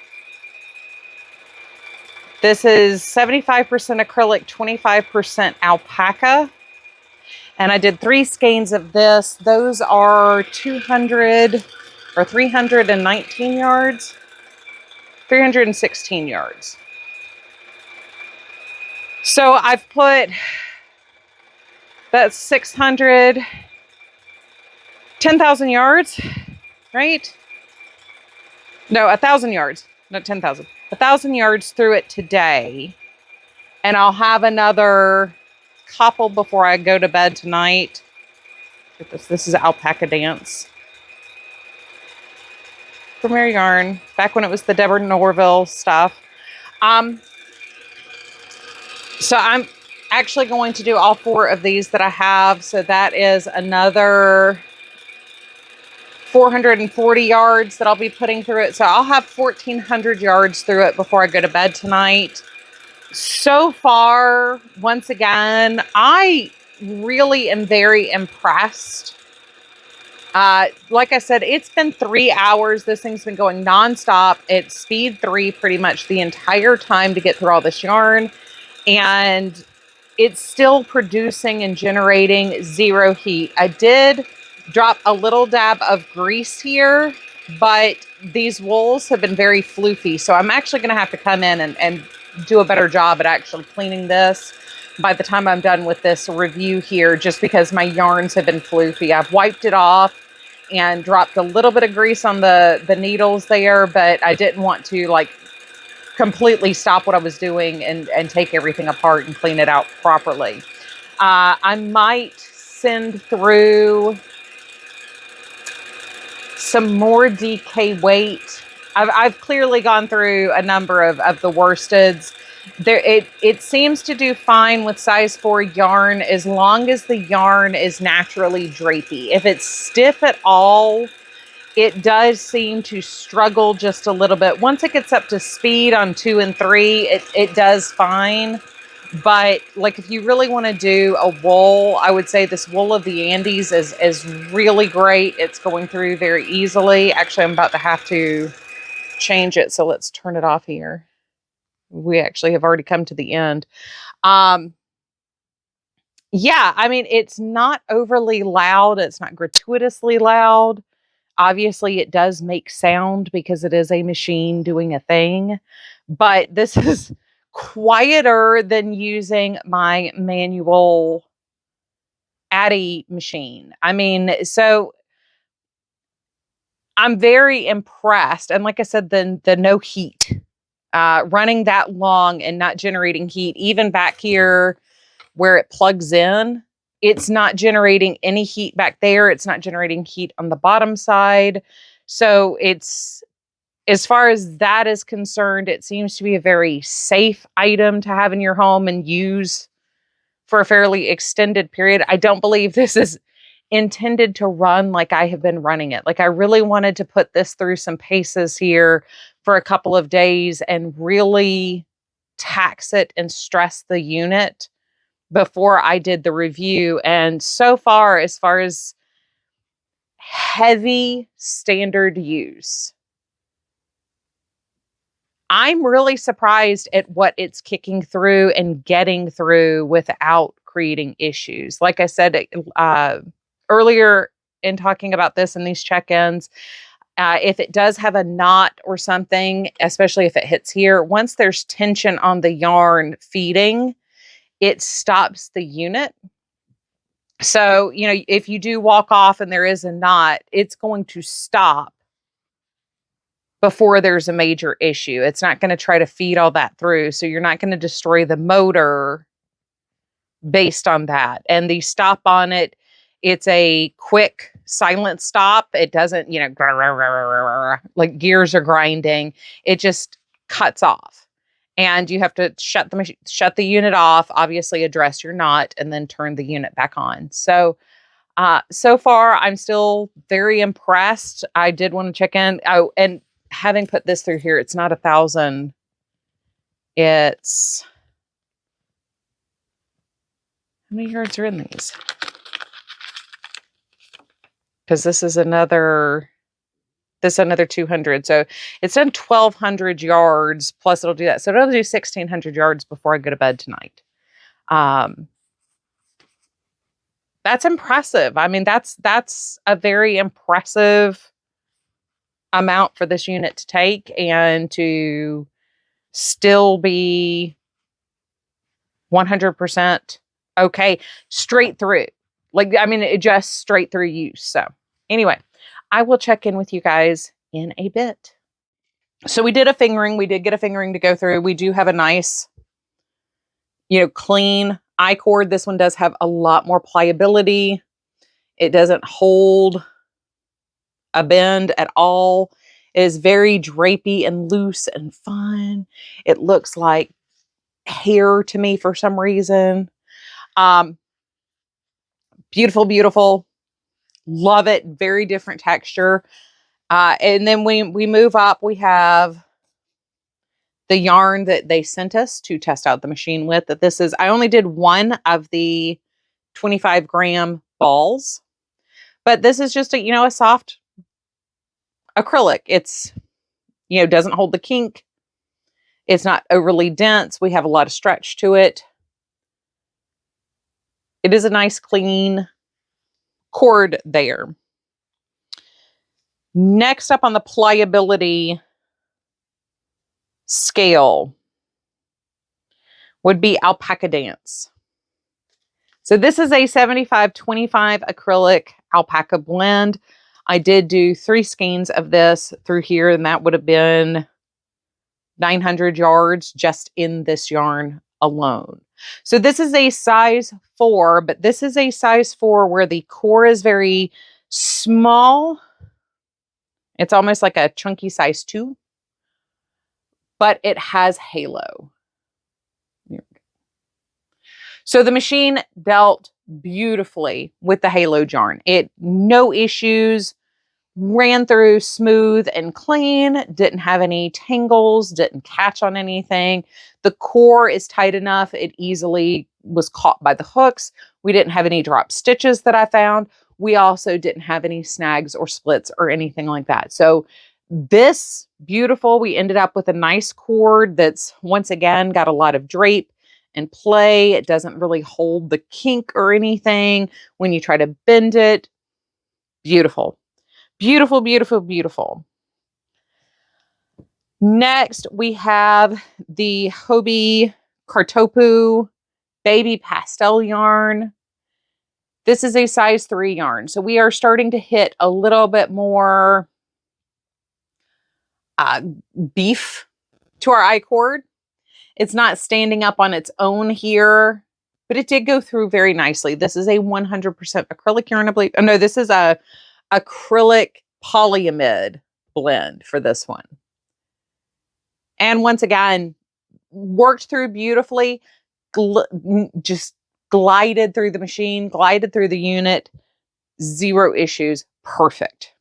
This is 75% acrylic, 25% alpaca. And I did 3 skeins of this. Those are 200 or 319 yards, 316 yards. So I've put, that's 600, 10,000 yards, right? No, 1,000 yards, not 10,000. 1,000 yards through it today. And I'll have another couple before I go to bed tonight. Get this. This is Alpaca Dance. Premier Yarn, back when it was the Deborah Norville stuff. So I'm actually going to do all 4 of these that I have. So that is another 440 yards that I'll be putting through it. So I'll have 1,400 yards through it before I go to bed tonight. So far, once again, I really am very impressed. Like I said, it's been 3 hours. This thing's been going nonstop. It's speed 3 pretty much the entire time to get through all this yarn. And it's still producing and generating 0 heat. I did drop a little dab of grease here, but these wools have been very floofy. So I'm actually going to have to come in and do a better job at actually cleaning this by the time I'm done with this review here, just because my yarns have been floofy. I've wiped it off and dropped a little bit of grease on the needles there, but I didn't want to like completely stop what I was doing and take everything apart and clean it out properly. I might send through some more DK weight. I've clearly gone through a number of the worsteds. It seems to do fine with size 4 yarn as long as the yarn is naturally drapey. If it's stiff at all, it does seem to struggle just a little bit. Once it gets up to speed on 2 and 3, it does fine. But like if you really want to do a wool, I would say this wool of the Andes is really great. It's going through very easily. Actually, I'm about to have to change it. So let's turn it off here. We actually have already come to the end. Yeah, I mean, it's not overly loud. It's not gratuitously loud. Obviously, it does make sound because it is a machine doing a thing. But this is quieter than using my manual Addy machine. I mean, so I'm very impressed. And like I said, the no heat, running that long and not generating heat, even back here where it plugs in, it's not generating any heat back there. It's not generating heat on the bottom side. So it's, as far as that is concerned, it seems to be a very safe item to have in your home and use for a fairly extended period. I don't believe this is intended to run like I have been running it. Like I really wanted to put this through some paces here for a couple of days and really tax it and stress the unit before I did the review. And so far as heavy standard use, I'm really surprised at what it's kicking through and getting through without creating issues. Like I said earlier in talking about this in these check-ins, if it does have a knot or something, especially if it hits here, once there's tension on the yarn feeding, it stops the unit. So, you know, if you do walk off and there is a knot, it's going to stop before there's a major issue. It's not going to try to feed all that through. So you're not going to destroy the motor based on that. And the stop on it, it's a quick silent stop. It doesn't, you know, like gears are grinding. It just cuts off. And you have to shut the unit off, obviously address your knot, and then turn the unit back on. So so far, I'm still very impressed. I did want to check in. Oh, and having put this through here, it's not 1,000. It's, how many yards are in these? Because this is another 200. So it's done 1,200 yards plus it'll do that. So it'll do 1,600 yards before I go to bed tonight. That's impressive. I mean, that's a very impressive amount for this unit to take and to still be 100% okay straight through. Like, I mean, it just straight through use. So anyway, I will check in with you guys in a bit. So we did a fingering. We did get a fingering to go through. We do have a nice, clean I-cord. This one does have a lot more pliability. It doesn't hold a bend at all. It is very drapey and loose and fun. It looks like hair to me for some reason. Beautiful, beautiful. Love it. Very different texture. And then we move up, we have the yarn that they sent us to test out the machine with. That this is, I only did one of the 25-gram balls, but this is just a soft acrylic. It's, doesn't hold the kink. It's not overly dense. We have a lot of stretch to it. It is a nice clean cord there. Next up on the pliability scale would be Alpaca Dance. So this is a 75-25 acrylic alpaca blend. I did do 3 skeins of this through here, and that would have been 900 yards just in this yarn alone. So this is a size 4, but this is a size 4 where the core is very small. It's almost like a chunky size 2, but it has halo. So the machine dealt beautifully with the halo yarn. No issues, ran through smooth and clean, didn't have any tangles, didn't catch on anything. The core is tight enough, it easily was caught by the hooks. We didn't have any drop stitches that I found. We also didn't have any snags or splits or anything like that. So this, beautiful. We ended up with a nice cord that's, once again, got a lot of drape and play. It doesn't really hold the kink or anything when you try to bend it. Beautiful. Beautiful, beautiful, beautiful. Next, we have the Hobie Kartopu Baby Pastel yarn. This is a size 3 yarn. So we are starting to hit a little bit more beef to our I-cord. It's not standing up on its own here, but it did go through very nicely. This is a 100% acrylic yarn, I believe. Oh, no, this is a acrylic polyamide blend for this one. And once again, worked through beautifully, just glided through the machine, glided through the unit, 0 issues, perfect.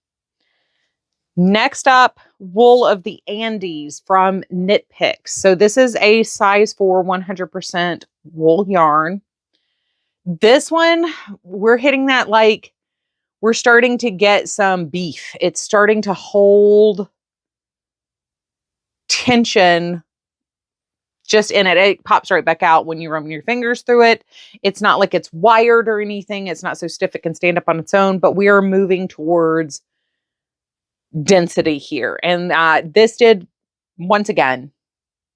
Next up, Wool of the Andes from Knit Picks. So this is a size 4 100% wool yarn. This one, we're hitting that like, we're starting to get some beef. It's starting to hold tension just in it. It pops right back out when you run your fingers through it. It's not like it's wired or anything. It's not so stiff it can stand up on its own, but we are moving towards density here. And this did, once again,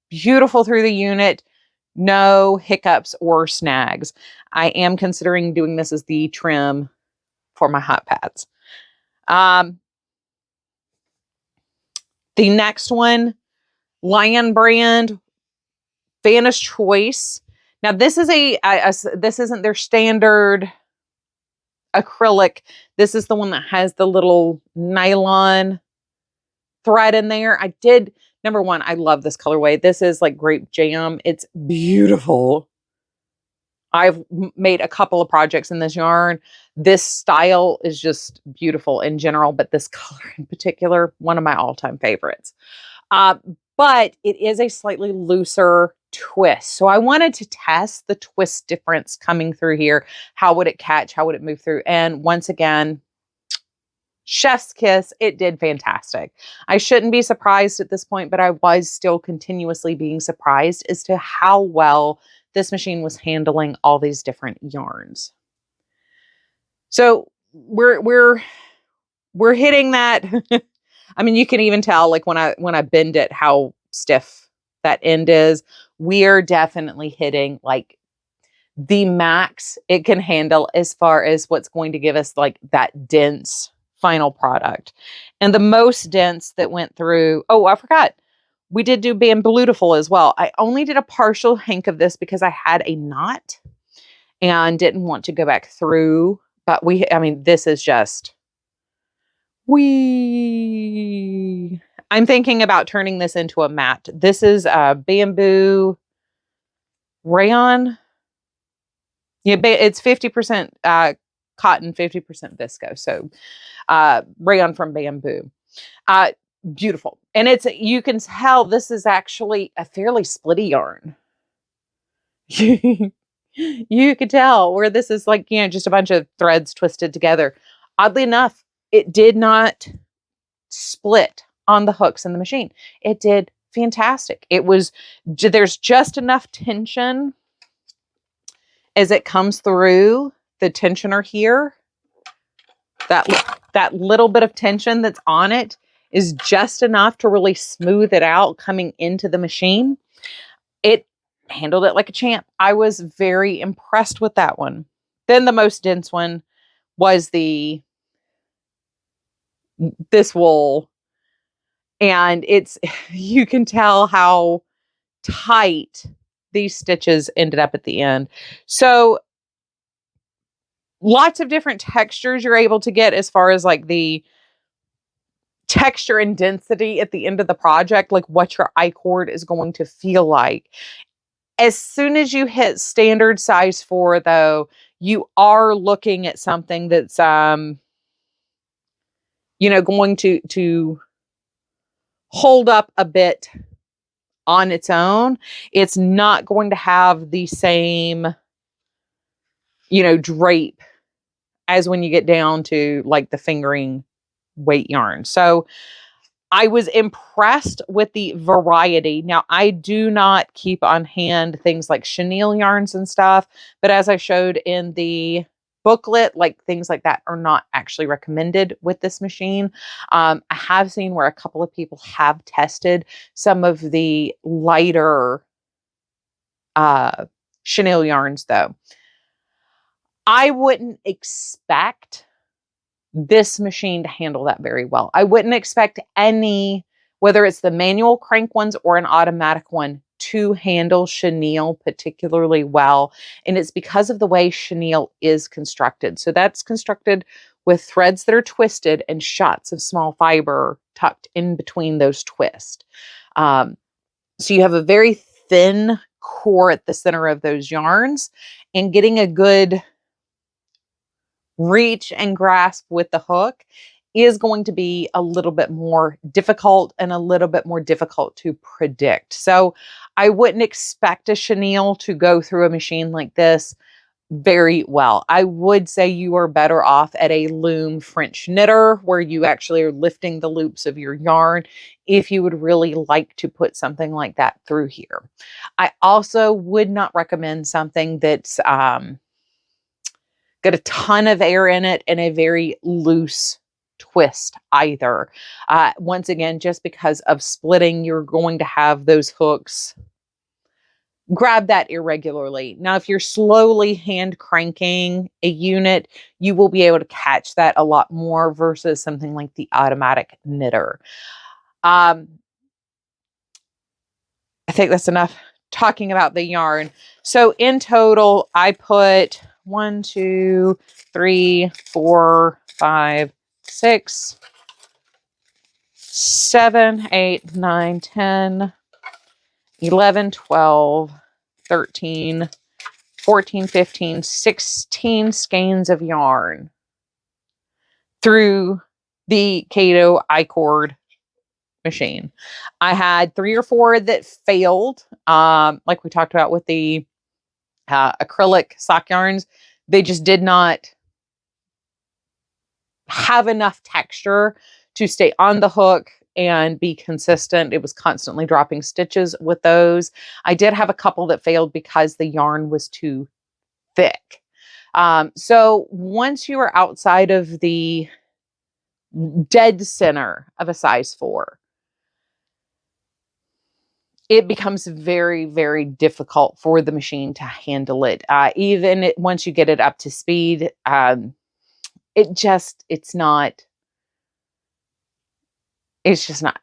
beautiful through the unit. No hiccups or snags. I am considering doing this as the trim for my hot pads. The next one, Lion Brand Vanna's Choice. Now this is this isn't their standard acrylic. This is the one that has the little nylon thread in there. Number one, I love this colorway. This is like grape jam. It's beautiful. I've made a couple of projects in this yarn. This style is just beautiful in general, but this color in particular, one of my all-time favorites. But it is a slightly looser twist. So I wanted to test the twist difference coming through here. How would it catch? How would it move through? And once again, chef's kiss, it did fantastic. I shouldn't be surprised at this point, but I was still continuously being surprised as to how well this machine was handling all these different yarns. So we're hitting that. I mean, you can even tell like when I bend it, how stiff that end is. We are definitely hitting like the max it can handle as far as what's going to give us like that dense final product. And the most dense that went through, oh, I forgot. We did do Bamboodiful as well. I only did a partial hank of this because I had a knot and didn't want to go back through. But I mean, this is just, I'm thinking about turning this into a mat. This is a bamboo rayon. Yeah, it's 50% cotton, 50% visco. So rayon from bamboo. Beautiful. And you can tell this is actually a fairly splitty yarn. You could tell where this is like, just a bunch of threads twisted together. Oddly enough, it did not split on the hooks in the machine. It did fantastic. There's just enough tension as it comes through the tensioner here. That little bit of tension that's on it is just enough to really smooth it out coming into the machine. It handled it like a champ. I was very impressed with that one. Then the most dense one was this wool. And you can tell how tight these stitches ended up at the end. So lots of different textures you're able to get as far as like the texture and density at the end of the project, like what your I-cord is going to feel like. As soon as you hit standard size 4, though, you are looking at something that's, going to hold up a bit on its own. It's not going to have the same, drape as when you get down to like the fingering weight yarn. So I was impressed with the variety. Now, I do not keep on hand things like chenille yarns and stuff, but as I showed in the booklet, like things like that are not actually recommended with this machine. I have seen where a couple of people have tested some of the lighter chenille yarns, though. I wouldn't expect this machine to handle that very well. I wouldn't expect whether it's the manual crank ones or an automatic one, to handle chenille particularly well. And it's because of the way chenille is constructed. So that's constructed with threads that are twisted and shots of small fiber tucked in between those twists. So you have a very thin core at the center of those yarns, and getting a good reach and grasp with the hook is going to be a little bit more difficult and a little bit more difficult to predict. So I wouldn't expect a chenille to go through a machine like this very well. I would say you are better off at a loom French knitter where you actually are lifting the loops of your yarn if you would really like to put something like that through here. I also would not recommend something that's got a ton of air in it and a very loose twist either. Once again, just because of splitting, you're going to have those hooks grab that irregularly. Now, if you're slowly hand cranking a unit, you will be able to catch that a lot more versus something like the automatic knitter. I think that's enough talking about the yarn. So in total, I put 1, 2, 3, 4, 5, 6, 7, 8, 9, 10, 11, 12, 13, 14, 15, 16 skeins of yarn through the Caydo I-cord machine. I had 3 or 4 that failed, like we talked about with the acrylic sock yarns. They just did not have enough texture to stay on the hook and be consistent. It was constantly dropping stitches with those. I did have a couple that failed because the yarn was too thick. So once you are outside of the dead center of a size 4, it becomes very, very difficult for the machine to handle it. Once you get it up to speed, it's just not,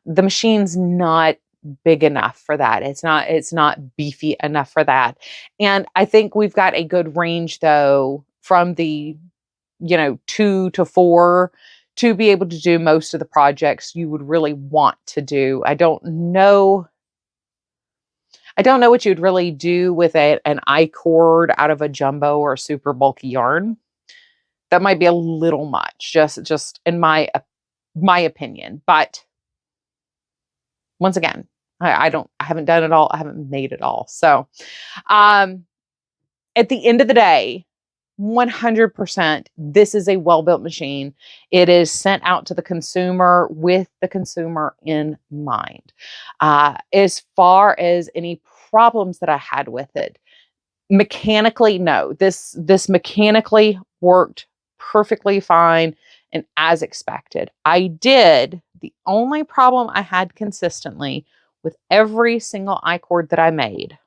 the machine's not big enough for that. It's not beefy enough for that. And I think we've got a good range though from the, 2 to 4 to be able to do most of the projects you would really want to do. I don't know what you'd really do with an I-cord out of a jumbo or super bulky yarn. That might be a little much, just in my opinion. But once again, I haven't done it all. I haven't made it all. So, at the end of the day, 100%, this is a well-built machine. It is sent out to the consumer with the consumer in mind. As far as any problems that I had with it, mechanically, no. This mechanically worked perfectly fine and as expected. The only problem I had consistently with every single I-cord that I made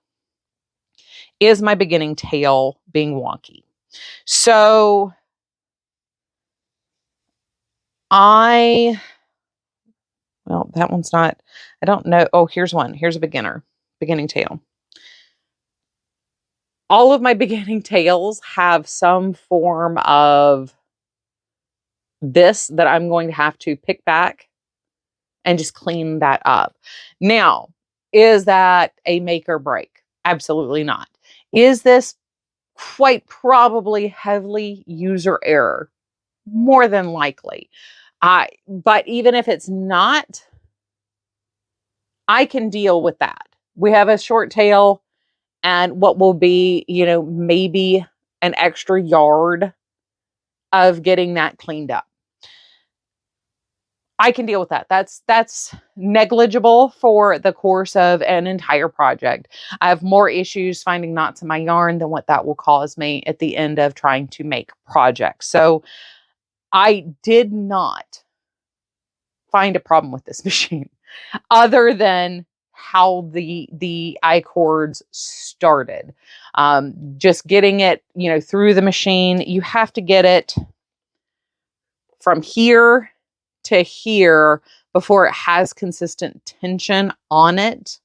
is my beginning tail being wonky. So that one's not, I don't know. Oh, here's one. Here's a beginning tail. All of my beginning tails have some form of this that I'm going to have to pick back and just clean that up. Now, is that a make or break? Absolutely not. Is this quite probably heavily user error? More than likely. But even if it's not, I can deal with that. We have a short tail and what will be, maybe an extra yard of getting that cleaned up. I can deal with that. That's negligible for the course of an entire project. I have more issues finding knots in my yarn than what that will cause me at the end of trying to make projects. So I did not find a problem with this machine other than how the I-cords started. Just getting it, through the machine. You have to get it from here to here before it has consistent tension on it,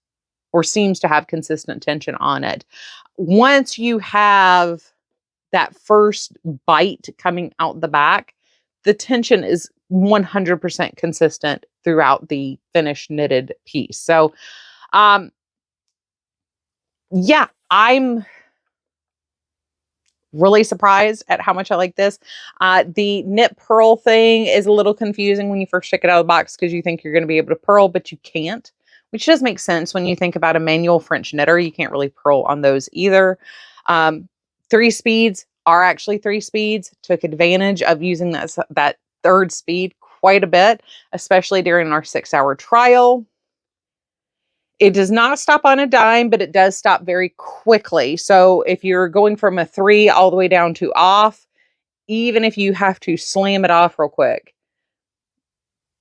or seems to have consistent tension on it. Once you have that first bite coming out the back, the tension is 100% consistent throughout the finished knitted piece. So, yeah, I'm really surprised at how much I like this. The knit purl thing is a little confusing when you first take it out of the box because you think you're going to be able to purl, but you can't, which does make sense when you think about a manual French knitter. You can't really purl on those either. 3 speeds are actually 3 speeds. Took advantage of using that third speed quite a bit, especially during our 6-hour trial. It does not stop on a dime, but it does stop very quickly. So if you're going from a 3 all the way down to off, even if you have to slam it off real quick,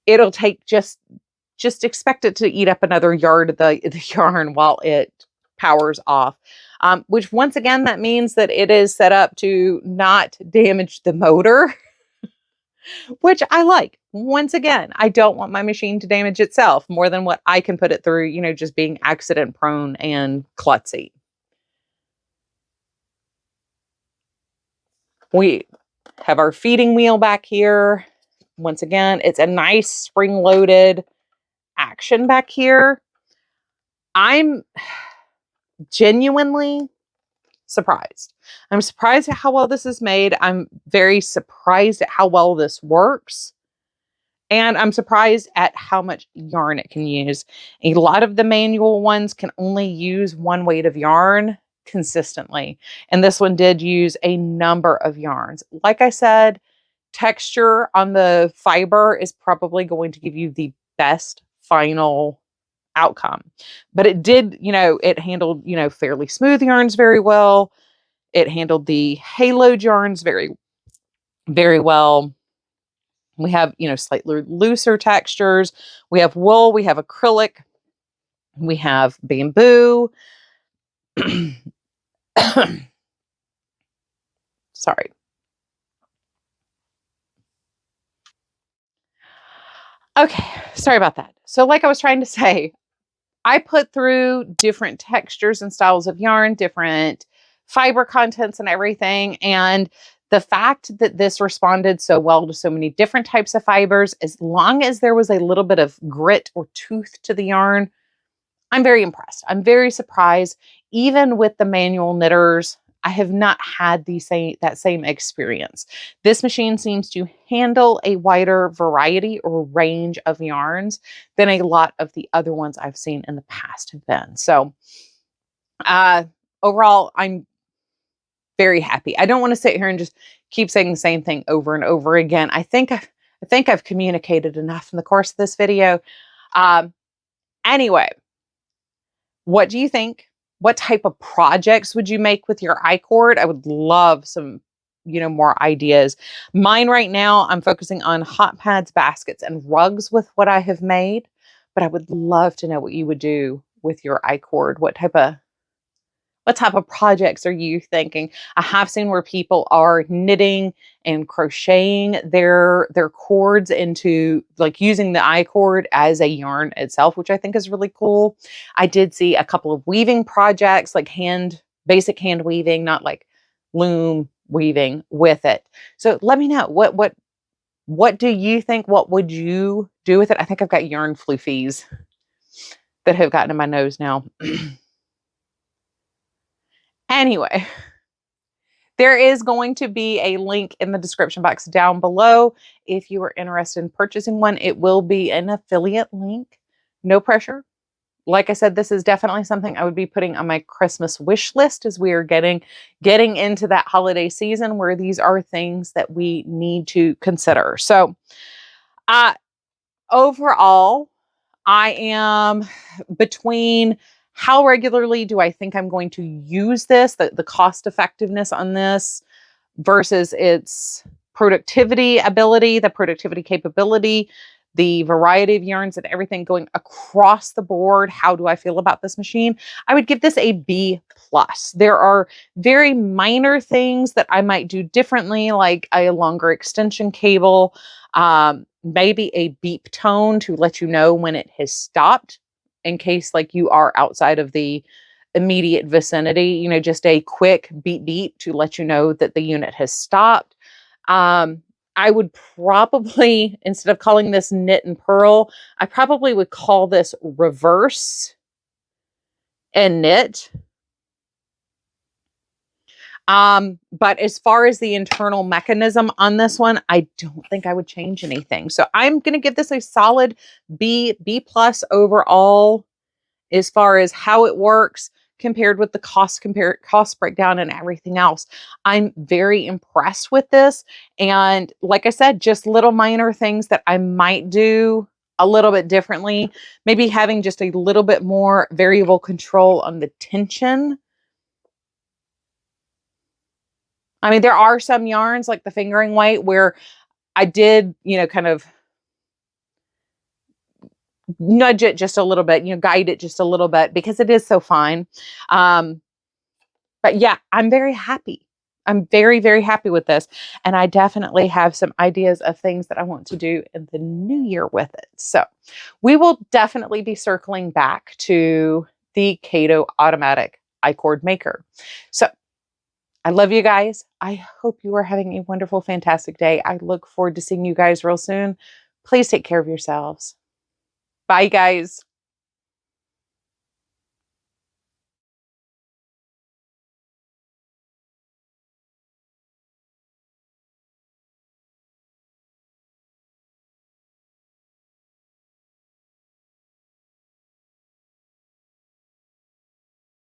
it'll take just expect it to eat up another yard of the yarn while it powers off. Which once again, that means that it is set up to not damage the motor, which I like. Once again, I don't want my machine to damage itself more than what I can put it through, just being accident prone and klutzy. We have our feeding wheel back here. Once again, it's a nice spring-loaded action back here. I'm genuinely surprised. I'm surprised at how well this is made. I'm very surprised at how well this works. And I'm surprised at how much yarn it can use. A lot of the manual ones can only use one weight of yarn consistently. And this one did use a number of yarns. Like I said, texture on the fiber is probably going to give you the best final outcome. But it did, it handled, fairly smooth yarns very well. It handled the halo yarns very, very well. We have, you know, slightly looser textures. We have wool, we have acrylic, we have bamboo. Sorry. Okay, sorry about that. So like I was trying to say, I put through different textures and styles of yarn, different fiber contents and everything. And the fact that this responded so well to so many different types of fibers, as long as there was a little bit of grit or tooth to the yarn, I'm very impressed. I'm very surprised. Even with the manual knitters, I have not had that same experience. This machine seems to handle a wider variety or range of yarns than a lot of the other ones I've seen in the past have been. So overall, I'm very happy. I don't want to sit here and just keep saying the same thing over and over again. I think I've communicated enough in the course of this video. Anyway, what do you think? What type of projects would you make with your I-cord? I would love some, you know, more ideas. Mine right now, I'm focusing on hot pads, baskets, and rugs with what I have made. But I would love to know what you would do with your I-cord. What type of projects are you thinking? I have seen where people are knitting and crocheting their cords into, like, using the I-cord as a yarn itself, which I think is really cool. I did see a couple of weaving projects, like basic hand weaving, not like loom weaving with it. So let me know what do you think? What would you do with it? I think I've got yarn floofies that have gotten in my nose now. Anyway, there is going to be a link in the description box down below. If you are interested in purchasing one, it will be an affiliate link. No pressure. Like I said, this is definitely something I would be putting on my Christmas wish list as we are getting into that holiday season where these are things that we need to consider. So, overall, I am between how regularly do I think I'm going to use this, the cost effectiveness on this versus its productivity ability, the productivity capability, the variety of yarns and everything going across the board. How do I feel about this machine? I would give this a B+. There are very minor things that I might do differently, like a longer extension cable, maybe a beep tone to let you know when it has stopped in case like you are outside of the immediate vicinity, you know, just a quick beep beep to let you know that the unit has stopped. I would probably, instead of calling this knit and purl, I probably would call this reverse and knit. But as far as the internal mechanism on this one, I don't think I would change anything. So I'm going to give this a solid B+ overall as far as how it works compared with the cost breakdown and everything else. I'm very impressed with this. And like I said, just little minor things that I might do a little bit differently, maybe having just a little bit more variable control on the tension. I mean, there are some yarns like the fingering weight where I did, you know, kind of nudge it just a little bit, you know, guide it just a little bit because it is so fine. But yeah, I'm very happy. I'm very, very happy with this. And I definitely have some ideas of things that I want to do in the new year with it. So we will definitely be circling back to the Caydo automatic I-cord maker. So I love you guys. I hope you are having a wonderful, fantastic day. I look forward to seeing you guys real soon. Please take care of yourselves. Bye, guys.